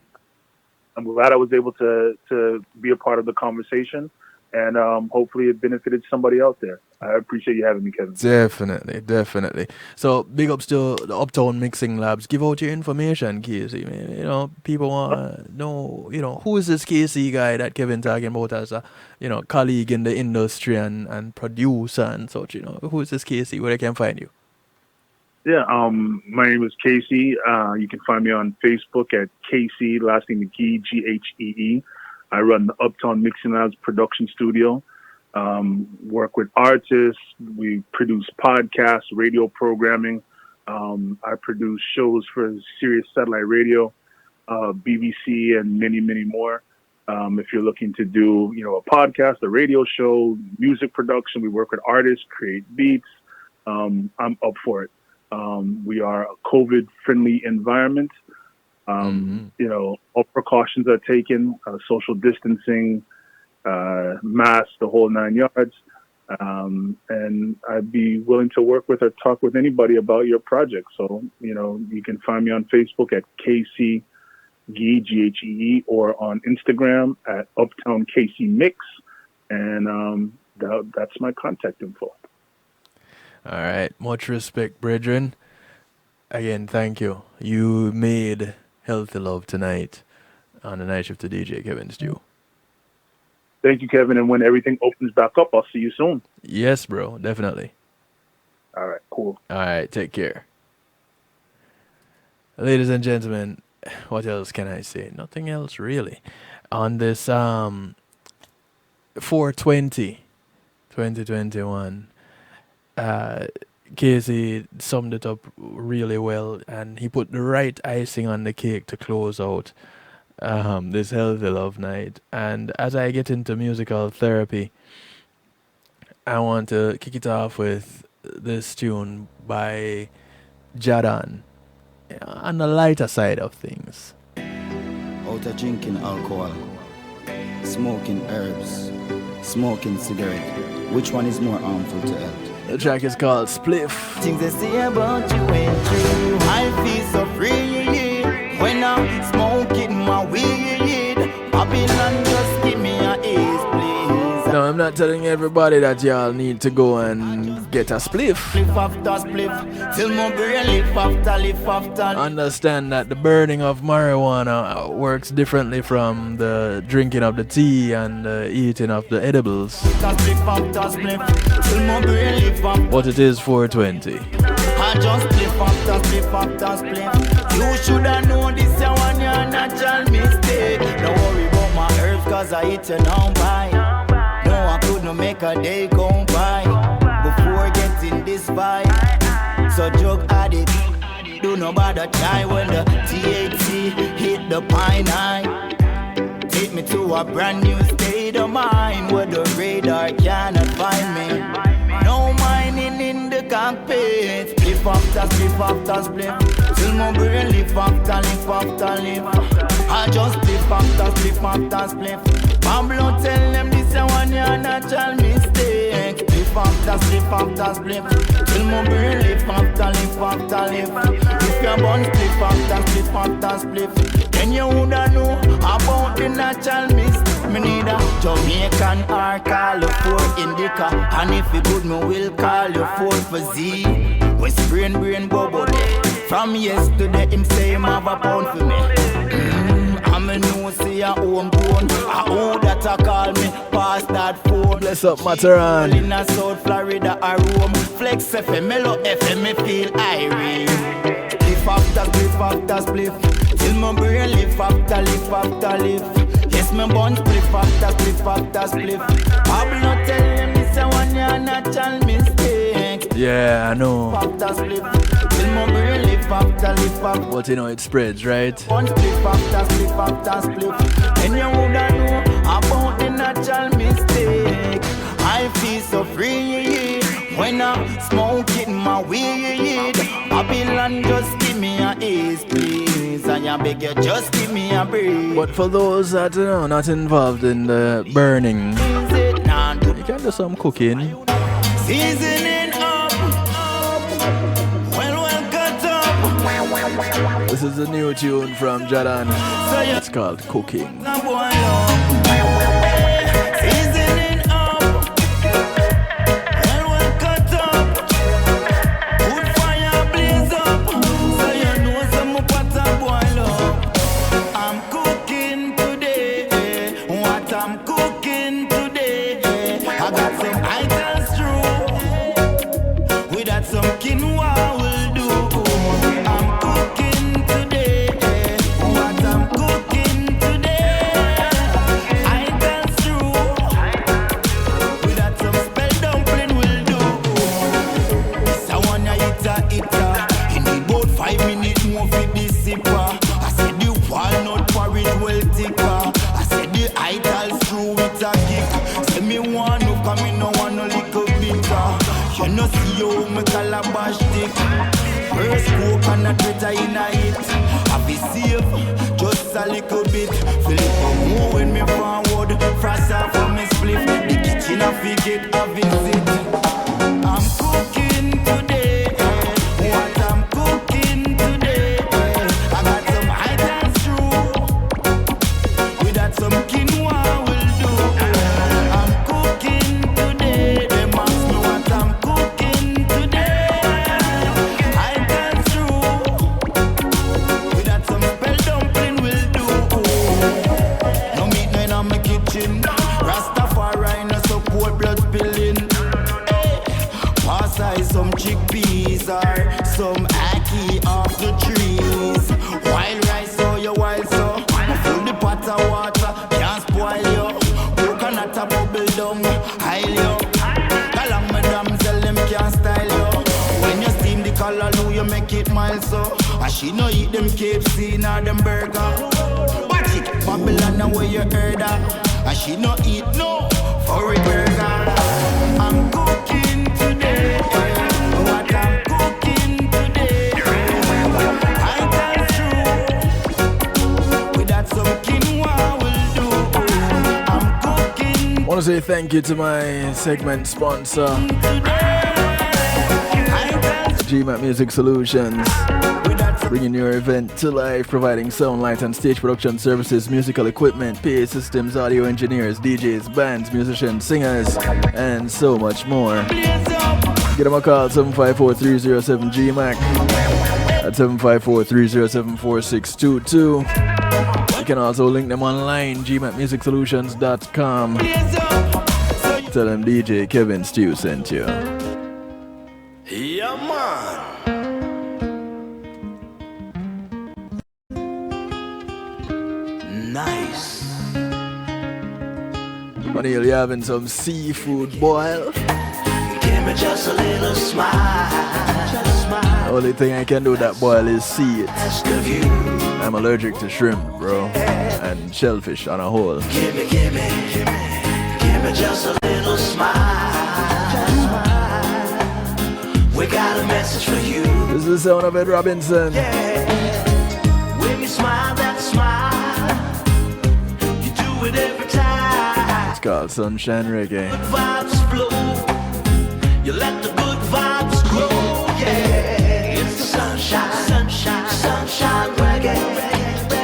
I'm glad I was able to be a part of the conversation, and hopefully it benefited somebody out there. I appreciate you having me, Kevin. Definitely. So big ups to the Uptown Mixing Labs. Give out your information, KC. Man. People want to know, who is this KC guy that Kevin talking about as a, colleague in the industry and producer and such. Who is this KC? Where they can find you? Yeah, my name is KC. You can find me on Facebook at KC, last name Ghee, Ghee. I run the Uptown Mixing Labs production studio. Work with artists. We produce podcasts, radio programming. I produce shows for Sirius Satellite Radio, BBC, and many, many more. If you're looking to do, a podcast, a radio show, music production, we work with artists, create beats. I'm up for it. We are a COVID-friendly environment. All precautions are taken, social distancing, masks, the whole 9 yards. And I'd be willing to work with or talk with anybody about your project. So, you can find me on Facebook at KC Ghee, Ghee, or on Instagram at Uptown KC Mix. And that's my contact info. All right. Much respect, brethren. Again, thank you. You made Healthy Love tonight on the night shift to DJ Kevin Stew. Thank you, Kevin. And when everything opens back up, I'll see you soon. Yes, bro. Definitely. All right, cool. All right. Take care. Ladies and gentlemen, what else can I say? Nothing else, really. On this 4/20, 2021, KC summed it up really well, and he put the right icing on the cake to close out this Healthy Love night. And as I get into musical therapy, I want to kick it off with this tune by Jadan, on the lighter side of things. Out of drinking alcohol, smoking herbs, smoking cigarette, which one is more harmful to health? The track is called Spliff. Things they say about you ain't true. I feel so free when I'm smoking my weed. Babylon, just give me a ace, please. No, I'm not telling everybody that y'all need to go and get a spliff. Spliff after spliff, till my brain lift after. Understand that the burning of marijuana works differently from the drinking of the tea and the eating of the edibles. Spliff after spliff, till my brain lift after. But it is 420. I just spliff after spliff. You shoulda known this is one your natural mistake. Don't worry about my herbs, cause I eat it now by. No, I couldn't make a day go by before getting this vibe. So drug addict, do no bother try when the THC hit the pine eye. Take me to a brand new state of mind where the radar cannot find me. No mining in the cockpit. Spliff after spliff, till my brain lift after lift. I just spliff after spliff. Pablo tell them this is one your natural mistake. Spliff after spliff, till my brain lift after lift. If you're born spliff after spliff, then you woulda know about the natural mistake. Me need a Jamaican or call you for indica, and if you good, me will call you for Z. West brain bubble. From yesterday, him say him have a pound for me. I'm a new see a homegrown. I owe that I call me past that phone. Bless up, Mataran. In a South Florida, I roam. Flex FM, Mellow FM, me feel irate. Lift after spliff. Till my brain lift after lift. Yes, my bones spliff after spliff. I will not tell them this a one year natural mistake. Yeah, I know. After spliff. Till my brain lift after. But you know it spreads, right? One spliff after spliff. And you woulda know about the natural mistake. I feel so free when I smoke in my weed. Babylon, just give me a ace, please. And I beg you, just give me a break. But for those that are not involved in the burning, you can do some cooking. Seasoning up, well cut up. This is a new tune from Jadan. It's called Cooking. Seasoning up, well cut up. Good fire blaze up, so you know some butter boil up. I'm cooking today, what I'm cooking today. I got some items through, we got some quinoa will do. I'm cooking today, what I'm cooking today. Items through, we got some spell dumpling will do. This I wanna eat in about 5 minutes more for this sipper. I said the walnut porridge well thicker. I said the ital through with a kick. Say me want no come me no want no little bitter. You know see you me calabash stick. First coconut bitter in a hit. I be safe just a little bit. Feel it more when me forward. Frost off for me split. The kitchen I forget a visit. I'm cooking today, what I'm cooking today. I got some items through, we got some quinoa will do. I'm cooking today, them ask me what I'm cooking today. Items through, we got some spell dumpling will do. No meat no in my kitchen, Rastafari no support blood spilling. Pass I some chickpeas or some ackee off the trees. Wild rice so you wild so fill the pot of water, can't spoil you. Coconut a bubble down, hile you. Galang madam tell them can't style you. When you steam the callaloo you make it mild so. And she no eat them KFC nor them burger. Watch it, Babylon where you heard that. And she no eat no for a burger. I'm cooking today, what I'm cooking today. I tell you, we got some quinoa will do. I'm cooking I want to say thank you to my segment sponsor, GMAT Music Solutions, bringing your event to life, providing sound, light and stage production services, musical equipment, PA systems, audio engineers, DJs, bands, musicians, singers, and so much more. Give them a call, 754-307-GMAC at 754-307-4622. You can also link them online, gmatmusicsolutions.com. Tell them DJ Kevin Stew sent you. Yeah, man. Nice. Manil, you having some seafood boil? Give me just a little smile. Just smile. The only thing I can do with that boil is see it. Ask of you. I'm allergic to shrimp, bro, and shellfish on a whole. Give me just a little smile. Just smile. We got a message for you. This is the sound of Ed Robinson. Yeah. When you smile, that smile, you do it every time. It's called Sunshine Reggae. Good vibes flow. You let the good vibes grow. Yeah. It's the sunshine, sunshine, sunshine reggae.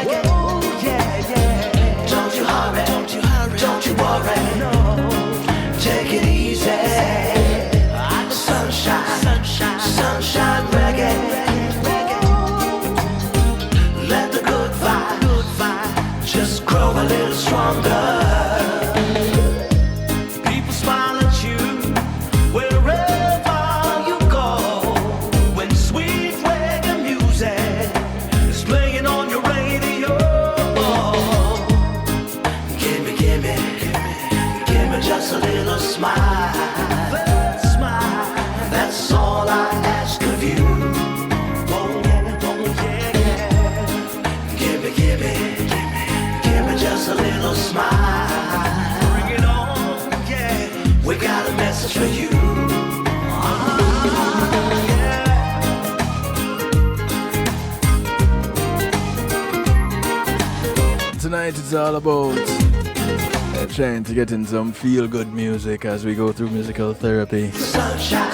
Whoa, yeah, yeah. Don't you hurry, don't you worry. No. Take it easy. Sunshine, sunshine, sunshine. grow a little stronger. People smile at you wherever you go. When sweet reggae music is playing on your radio. Give me just a little smile. That's all I ask of you. Oh yeah. Give me just a little smile. Bring it on, yeah. We got a message for you. Tonight it's all about trying to get in some feel-good music as we go through musical therapy. Sunshine,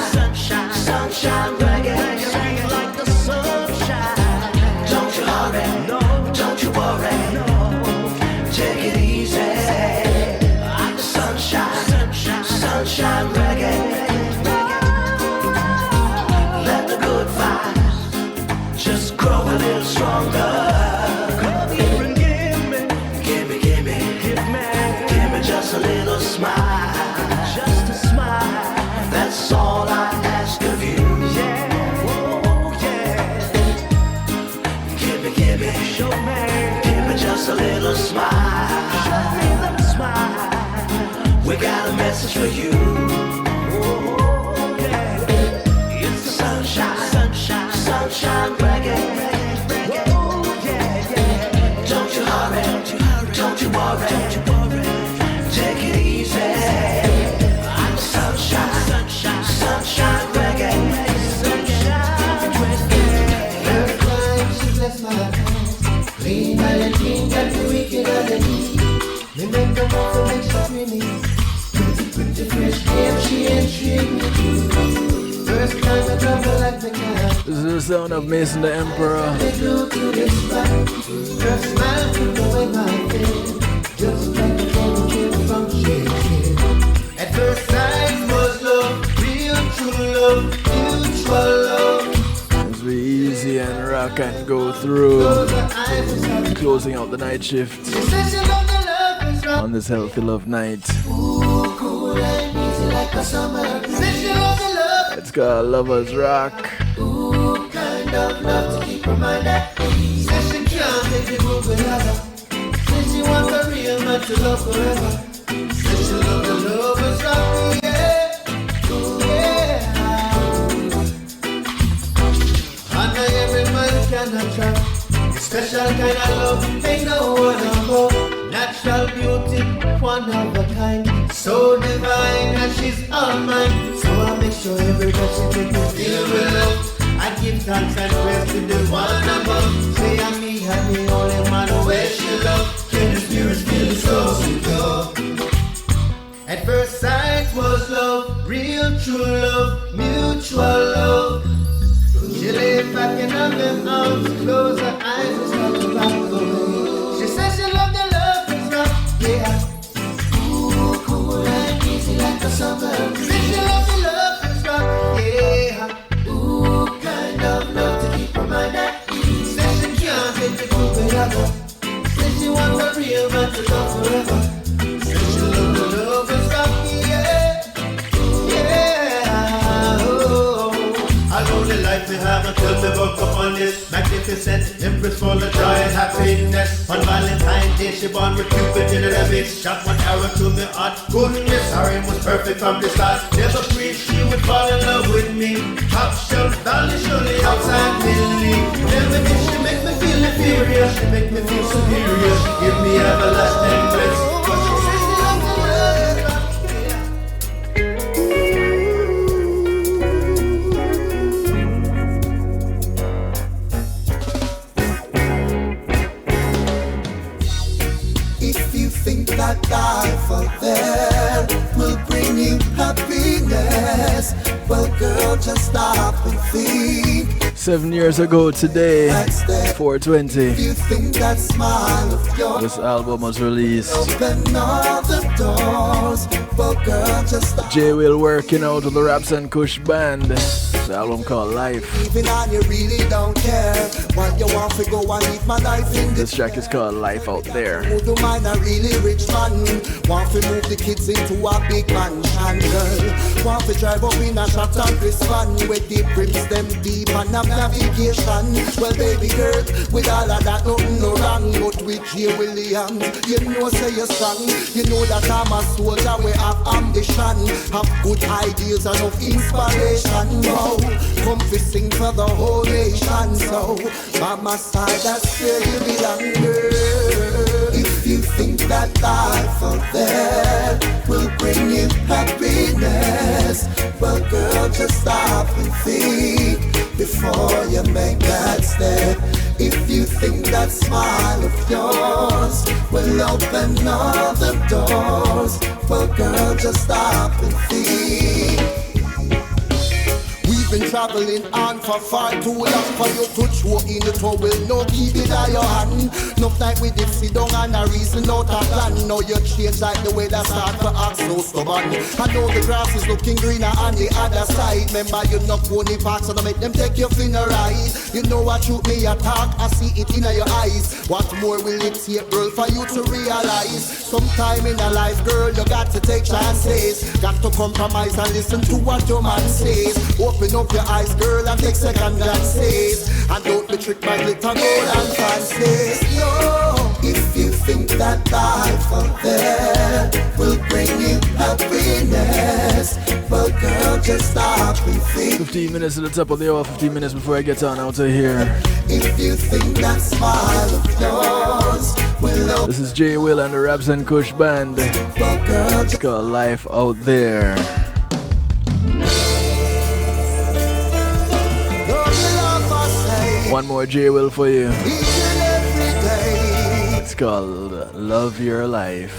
reggae. Sweet like the sunshine. Don't you hurry, no. Don't you worry, no. Take it easy. Sunshine, reggae. Let the good vibes just grow a little stronger. Come here and give me just a little smile. Just a smile. That's all I ask of you. Yeah, oh yeah. Give me, show me. Give me just a little smile. Show me that smile. We got a message for you. Oh yeah. It's the sunshine reggae. Oh yeah. Don't you hurry, don't you worry. Take it easy. Sunshine reggae. Every time she bless my hands, clean and clean, got the wicked underneath. Me make the move, make she screaming. Pretty fresh game, she intrigued me too. First time I trouble like the cat. This is the sound of Mason the Emperor. They glue to this spot. Her smile took away my pain. Just like the candy came from shaking. At first sight was love, real true love, mutual love. As we easy and rock and go through, closing out the night shift She said she loved the love is rough. on this Healthy Love night. Ooh, cool and easy like a summer breeze. Said she loved the love. It's called Lovers Rock. Ooh, kind of love to keep her mind at ease. Said she can't take the move without. Said she wants a real man to love forever. Said she loved the lovers rock, yeah. Ooh, yeah. And every man can attract. Special kind of love, ain't no one above. Natural beauty, one of a kind. So divine that she's all mine. So I make sure everybody she take me feel with love. I give thanks and praise to the one above. Say I'm me and the only man where she love. Can the spirit feel the soul she go? At first sight was love, real true love, mutual love. She lay back in them arms, close her eyes and start to rock away. She said she loved the love is rock, yeah. Ooh, cool and easy like a summer breeze. Said she loved the love is rock, yeah. Ooh, kind of love to keep her mind at ease. Said she can't take the good without. Said she wants a real man to love forever. Said she loved the love is rock, yeah. Oh. I know the life we have until we woke up on this magnificent empress full of joy and happiness. On Valentine's Day she born with Cupid in her bitch. Shot one arrow to me heart. Goodness, her aim was perfect from the start. Never pre she would fall in love with me. Top shelf, dolly, surely outside Millie. Never did she make me feel inferior. She make me feel superior. She give me everlasting bliss. But she says she loves the love. That life out there will bring you happiness. Well, girl, just stop and think. 7 years ago today, 420, You think that smile of yours this album was released. open all the doors Well, girl, just stop. J Will working out with the Raps and Kush band. The album called Life. Even on you really don't care. What you want to go and leave my life in this track is called Life Out There. Who do mind a really rich man? Want to move the kids into a big mansion, girl. Want to drive up in a shot and Chris van with the brims them deep and have navigation. Well, baby girl, with all of that nothing no wrong. But with J. Williams, you know say you're strong. You know that I'm a soldier, we have ambition, have good ideas and of inspiration. Wow. Come to sing for the whole nation. So by my side, that's where you belong, girl. If you think that life out there will bring you happiness, well, girl, just stop and think before you make that step. If you think that smile of yours will open all the doors, well, girl, just stop and think. Been traveling on for far too long for you to throw in the towel. No keep it on your hand. No night with it sit down and a reason out a plan. Now you change like the way that start for act so stubborn. I know the grass is looking greener on the other side. Remember you not pony parks so don't make them take your finger ride. You know what you me attack, I see it in your eyes. What more will it take, girl, for you to realize? Sometime in a life, girl, you got to take chances. Got to compromise and listen to what your man says. Open up your eyes, girl, and take second glances. And don't be tricked by glitter, gold and fancies. No, if you think that life out there will bring you happiness, well, girl, just stop and think. 15 minutes at the top of the hour, 15 minutes before I get on out of here. If you think that smile of yours will. This is J Will and the Raps and Kush band. Well, girl, it's called Life Out There. One more J Will for you. It's called Love Your Life.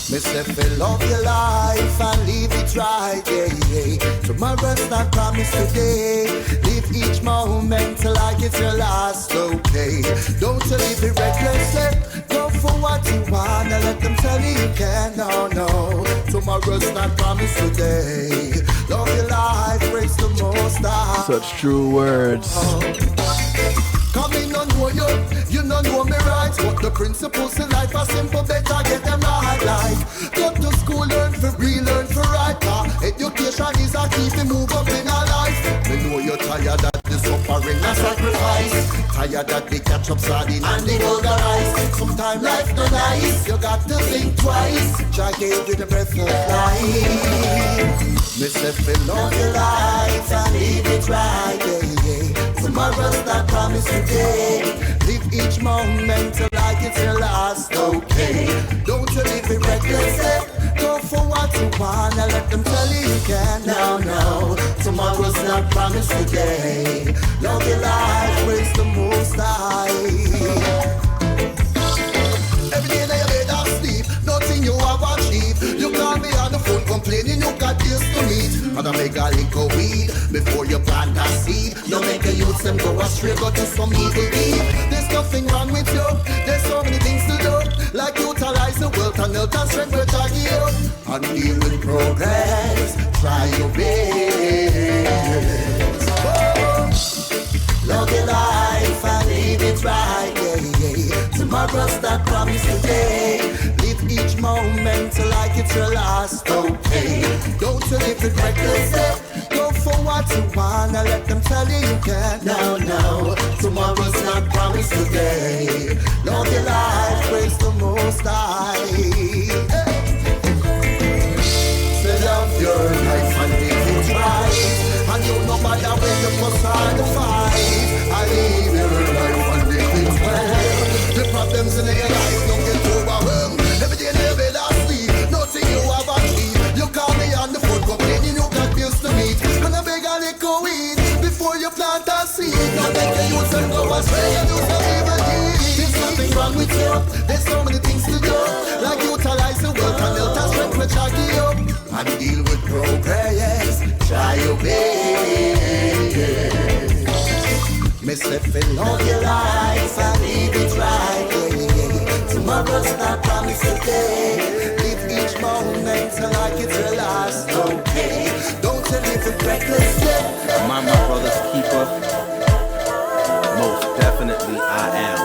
Mister, love your life and live it right, yeah. Tomorrow's not promised today. Live each moment like it's your last, okay. Don't you live it recklessly. Go for what you wanna, let them tell you you can, no. Tomorrow's not promised today. Love your life, praise the Most High. Such true words. Come in and know you don't know me right. But the principles in life are simple, better get them right. Like, go to school, learn for real, learn for right. Education is a key to move up in our life. Me know you're tired of the suffering and sacrifice. Tired that they catch up sardine and they vulgarize. Sometimes life no nice, you got to think twice. Jah gave you the breath of life. Mister, love your life and live it right, yeah. Tomorrow's not promised today. Live each moment like it's your last, okay. Don't you live it recklessly. Go for what you wanna, let them tell you you can. No, tomorrow's not promised today. Love your life, praise the Most High. Every day that you bed and sleep, nothing you have achieved. You call me on the phone complaining you got bills to meet. And I make a little weed before you plant a seed. You make a youth them go astray, go to some evil deed. There's nothing wrong with you, there's so many things to do. Like utilize the wealth and health and strength which I give you. And deal with progress, try your best. Love your life and live it right, yeah. Tomorrow's not promised today. Live each moment like it's your last, okay. Don't you live it recklessly. Go for what you wanna, let them tell you you can. No, tomorrow's not promised today. Love your life, praise the Most High. Say love your life and live it right. And you no matter when you must hard to fight. I live your life and live it well. The problems in your life don't get overwhelmed. Every day you bed and sleep, nothing you have achieved. You call me on the phone complaining you got bills to meet. And I beg a little weed before you plant a seed. Now make a use and go astray and do some evil deeds. There's nothing wrong with you, there's so many things to do. Like utilize the wealth and health and strength which I give you. And deal with progress, try your best. Mister, love your life and live it right, yeah. Tomorrow's not promised today. Live each moment like it's your last. Okay, don't you live it recklessly. Am I my brother's keeper? Most definitely I am.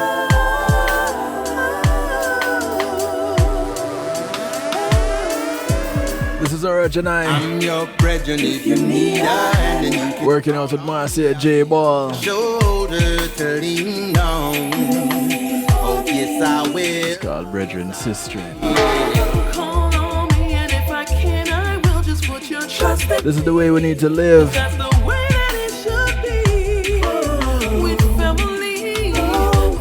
This is Original. I'm your brethren if you need a hand, and you can Working out with Marcia J Ball. shoulder to lean on. Oh yes I will. It's called Brethren Sister. Call on me, and if I can, I will just put your trust in. This is the way we need to live. That's the way that it should be. With family,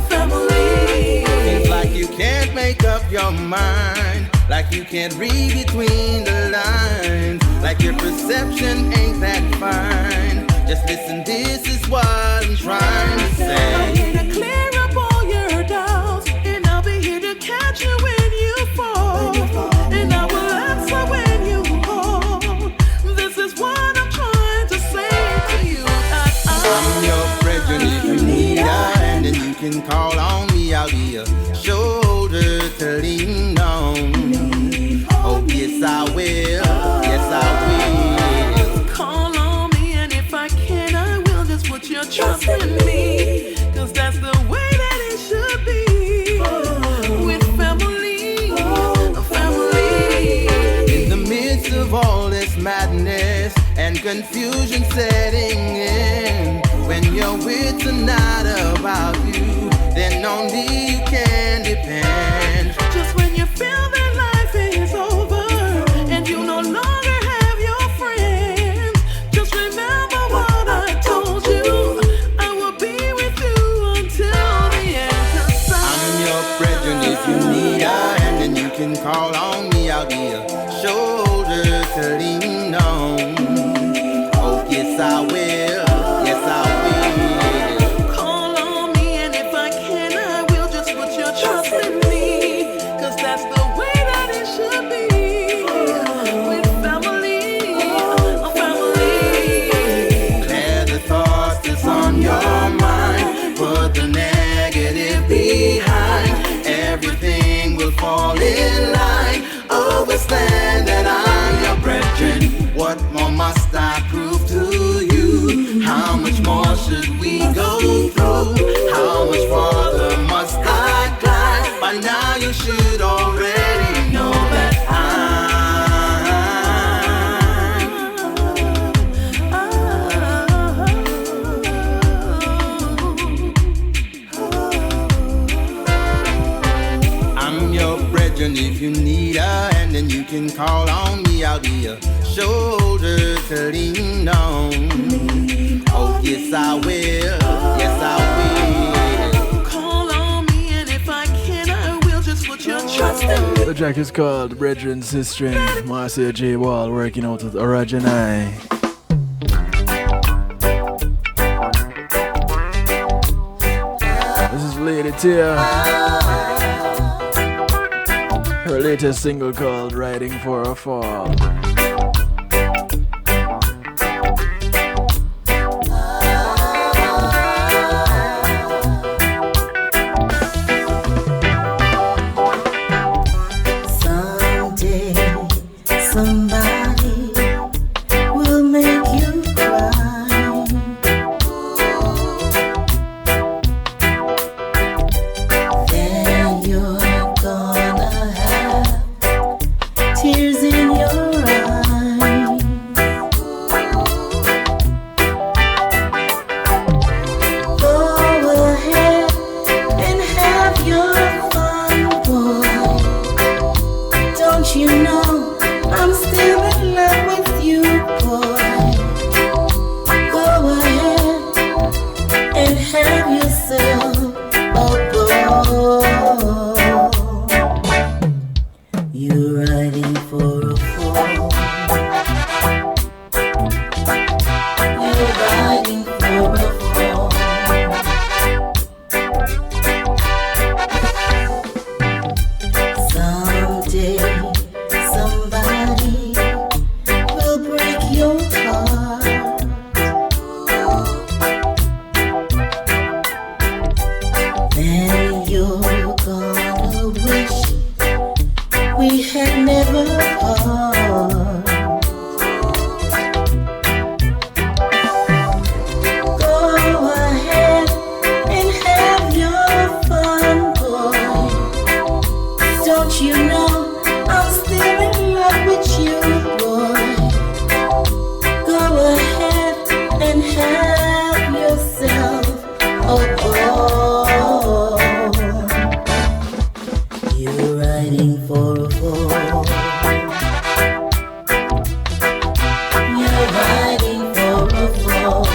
family. Seems like you can't make up your mind, like you can't read between the lines, like your perception ain't that fine. Just listen, this is what I'm trying to I'm say. here to clear up all your doubts, and I'll be here to catch you when you fall. And I will answer when you call. This is what I'm trying to say to you. I'm your brethren if you need a hand, and you can call on me. I'll be a shoulder to lean on. Oh yes I will, yes I will. Call on me, and if I can, I will just put your trust in me. Cause that's the way that it should be. With family, family. In the midst of all this madness and confusion setting in, when your wits are not about you, then on me you can depend. Just when you feel that life is over and you no longer have your friends, just remember what I told you. I will be with you until the end. 'Cause I'm your brethren if you need a hand, and you can call on me. I'll be a shoulder to lean on. Oh yes I will, yes I will. call on me, and if I can, I will just put your trust in me. Cause that's the way that it should be. With family, family. Clear the thoughts that's on your mind, put the negative behind. Everything will fall in line. Understand that I'm your brethren. What more must I prove to you? How much more should we go through? How much farther must I climb? By now you should already know that I'm your brethren if you need a hand, then you can call on me. I'll be a shoulder to lean on. Oh yes I will, yes I will. Call on me, and if I can, I will just put your trust in me. The track is called Brethren Sister. Marcia J Ball working out with Original. This is Lady Tia. Her latest single called Riding for a Fall. Someday, somebody will make you cry. Then you're gonna have tears in your eyes. Go ahead and have your fun, boy. Don't you know I'm still Don't you know I'm still in love with you, boy? Go ahead and have yourself a ball. You're riding for a fall. You're riding for a fall.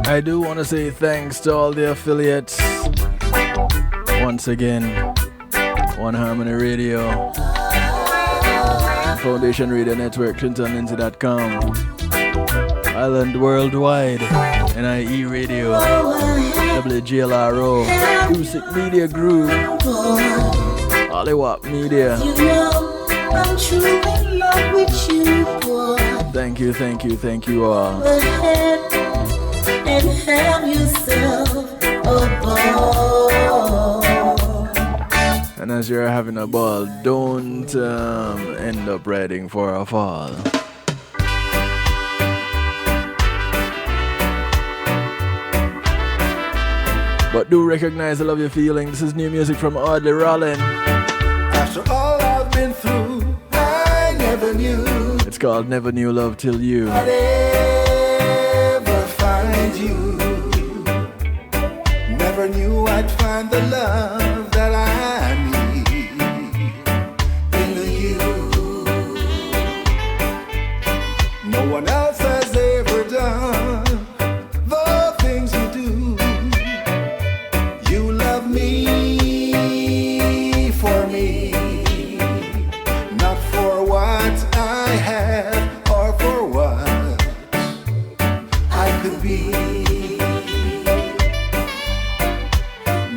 I do want to say thanks to all the affiliates. Once again, One Harmony Radio, Foundation Radio Network, ClintonLindsay.com, Island Worldwide, NIE Radio, WGLRO, Music Media Group, Hollywood Media. You know I'm truly in love with you, boy. Thank you all. Go ahead and have yourself a ball. And as you're having a ball, don't end up riding for a fall. But do recognize I love your feeling. This is new music from Audley Rollin. After all I've been through, I never knew It's called Never Knew Love Till You. I'd ever find you. Never knew I'd find the love that I need in you. No one else has ever done the things you do. You love me for me, not for what I have or for what I could be.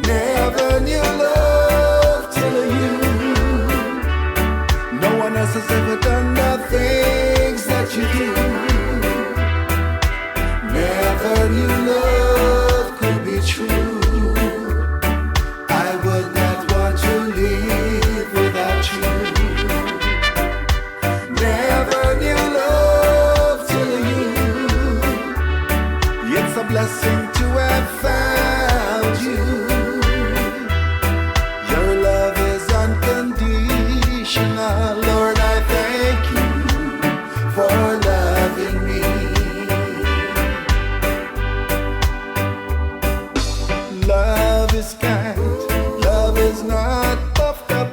Never knew love till you. No one else has ever done the things that you do. Never knew love could be true. I would not want to live without you. Never knew love till you. It's a blessing to have found you. Your love is unconditional. Lord, I thank you for loving me. Love is kind, love is not puffed up,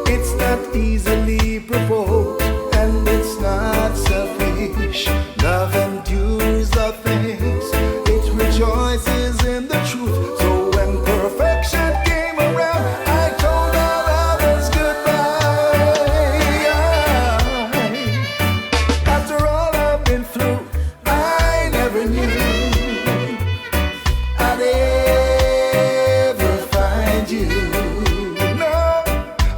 it's not easily provoked, and it's not selfish. Love endures the things, it rejoices in the truth. So when perfection came around, I told all others goodbye. After all I've been through, I never knew I'd ever find you. No,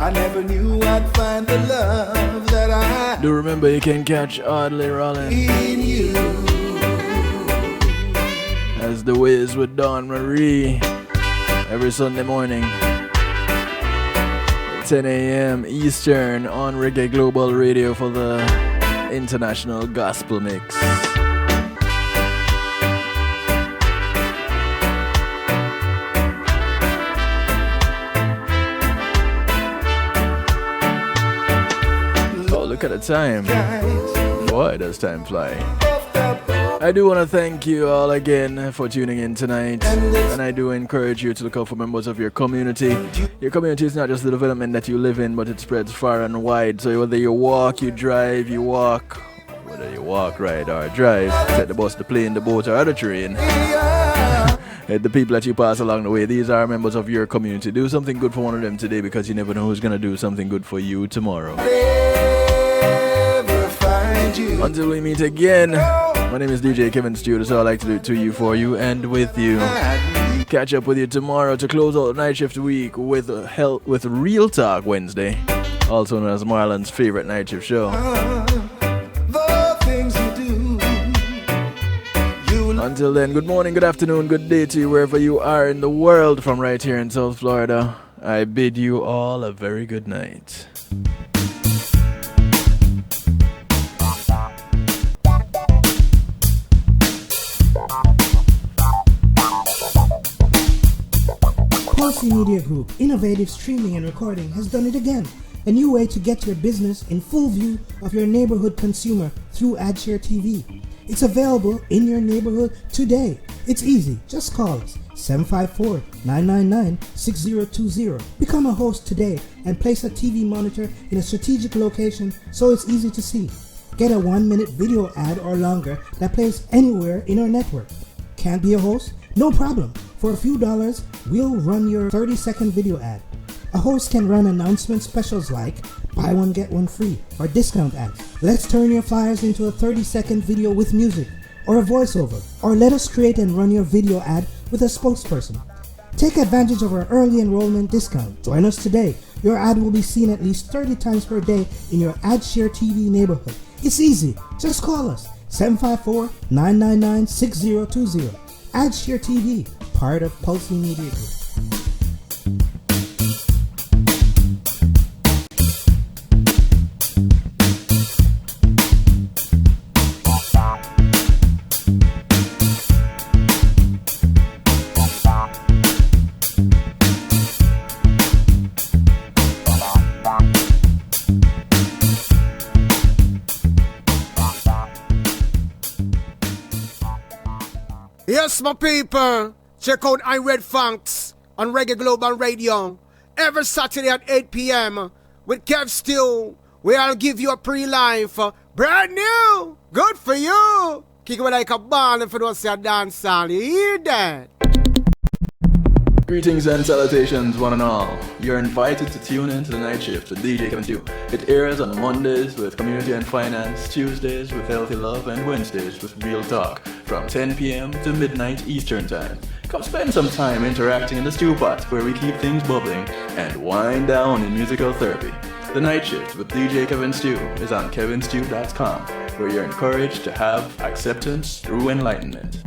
I never knew I'd find the love that I Do remember you can catch Audley Rollin in you. as The Wiz with Dawn Marie every Sunday morning, 10 a.m. Eastern on Reggae Global Radio for the International Gospel Mix. Oh, look at the time. Boy, does time fly. I do want to thank you all again for tuning in tonight, and I do encourage you to look out for members of your community. Your community is not just the development that you live in, but it spreads far and wide. So whether you walk, you drive, you walk, whether you walk, ride, or drive, take the bus, the plane, the boat, or the train, the people that you pass along the way, these are members of your community. Do something good for one of them today, because you never know who's going to do something good for you tomorrow. Until we meet again, my name is DJ Kevin Stewart, so I like to do it to you, for you, and with you. Catch up with you tomorrow to close out the night shift week with Real Talk Wednesday, also known as Marlon's favorite night shift show. The things you do. Until then, good morning, good afternoon, good day to you wherever you are in the world. From right here in South Florida, I bid you all a very good night. Pulsey Media Group, innovative streaming and recording, has done it again. A new way to get your business in full view of your neighborhood consumer through AdShare TV. It's available in your neighborhood today. It's easy. Just call us 754-999-6020. Become a host today and place a TV monitor in a strategic location so it's easy to see. Get a 1-minute video ad or longer that plays anywhere in our network. Can't be a host? No problem. For a few dollars, we'll run your 30-second video ad. A host can run announcement specials like buy one get one free or discount ads. Let's turn your flyers into a 30-second video with music or a voiceover, or let us create and run your video ad with a spokesperson. Take advantage of our early enrollment discount. Join us today. Your ad will be seen at least 30 times per day in your AdShare TV neighborhood. It's easy. Just call us 754-999-6020. AdShare TV, part of Pulsey Media Group. Yes, my people, check out I Red Funks on Reggae Global Radio every Saturday at 8 p.m. with Kev Stew, where I'll give you a pre-life, brand new, good for you. Kick it like a ball if you don't say a dance song, you hear that? Greetings and salutations, one and all. You're invited to tune in to the Night Shift with DJ Kevin Stew. It airs on Mondays with Community and Finance, Tuesdays with Healthy Love, and Wednesdays with Real Talk from 10 p.m. to midnight Eastern Time. Come spend some time interacting in the stew pot where we keep things bubbling and wind down in musical therapy. The Night Shift with DJ Kevin Stew is on kevinstew.com, where you're encouraged to have acceptance through enlightenment.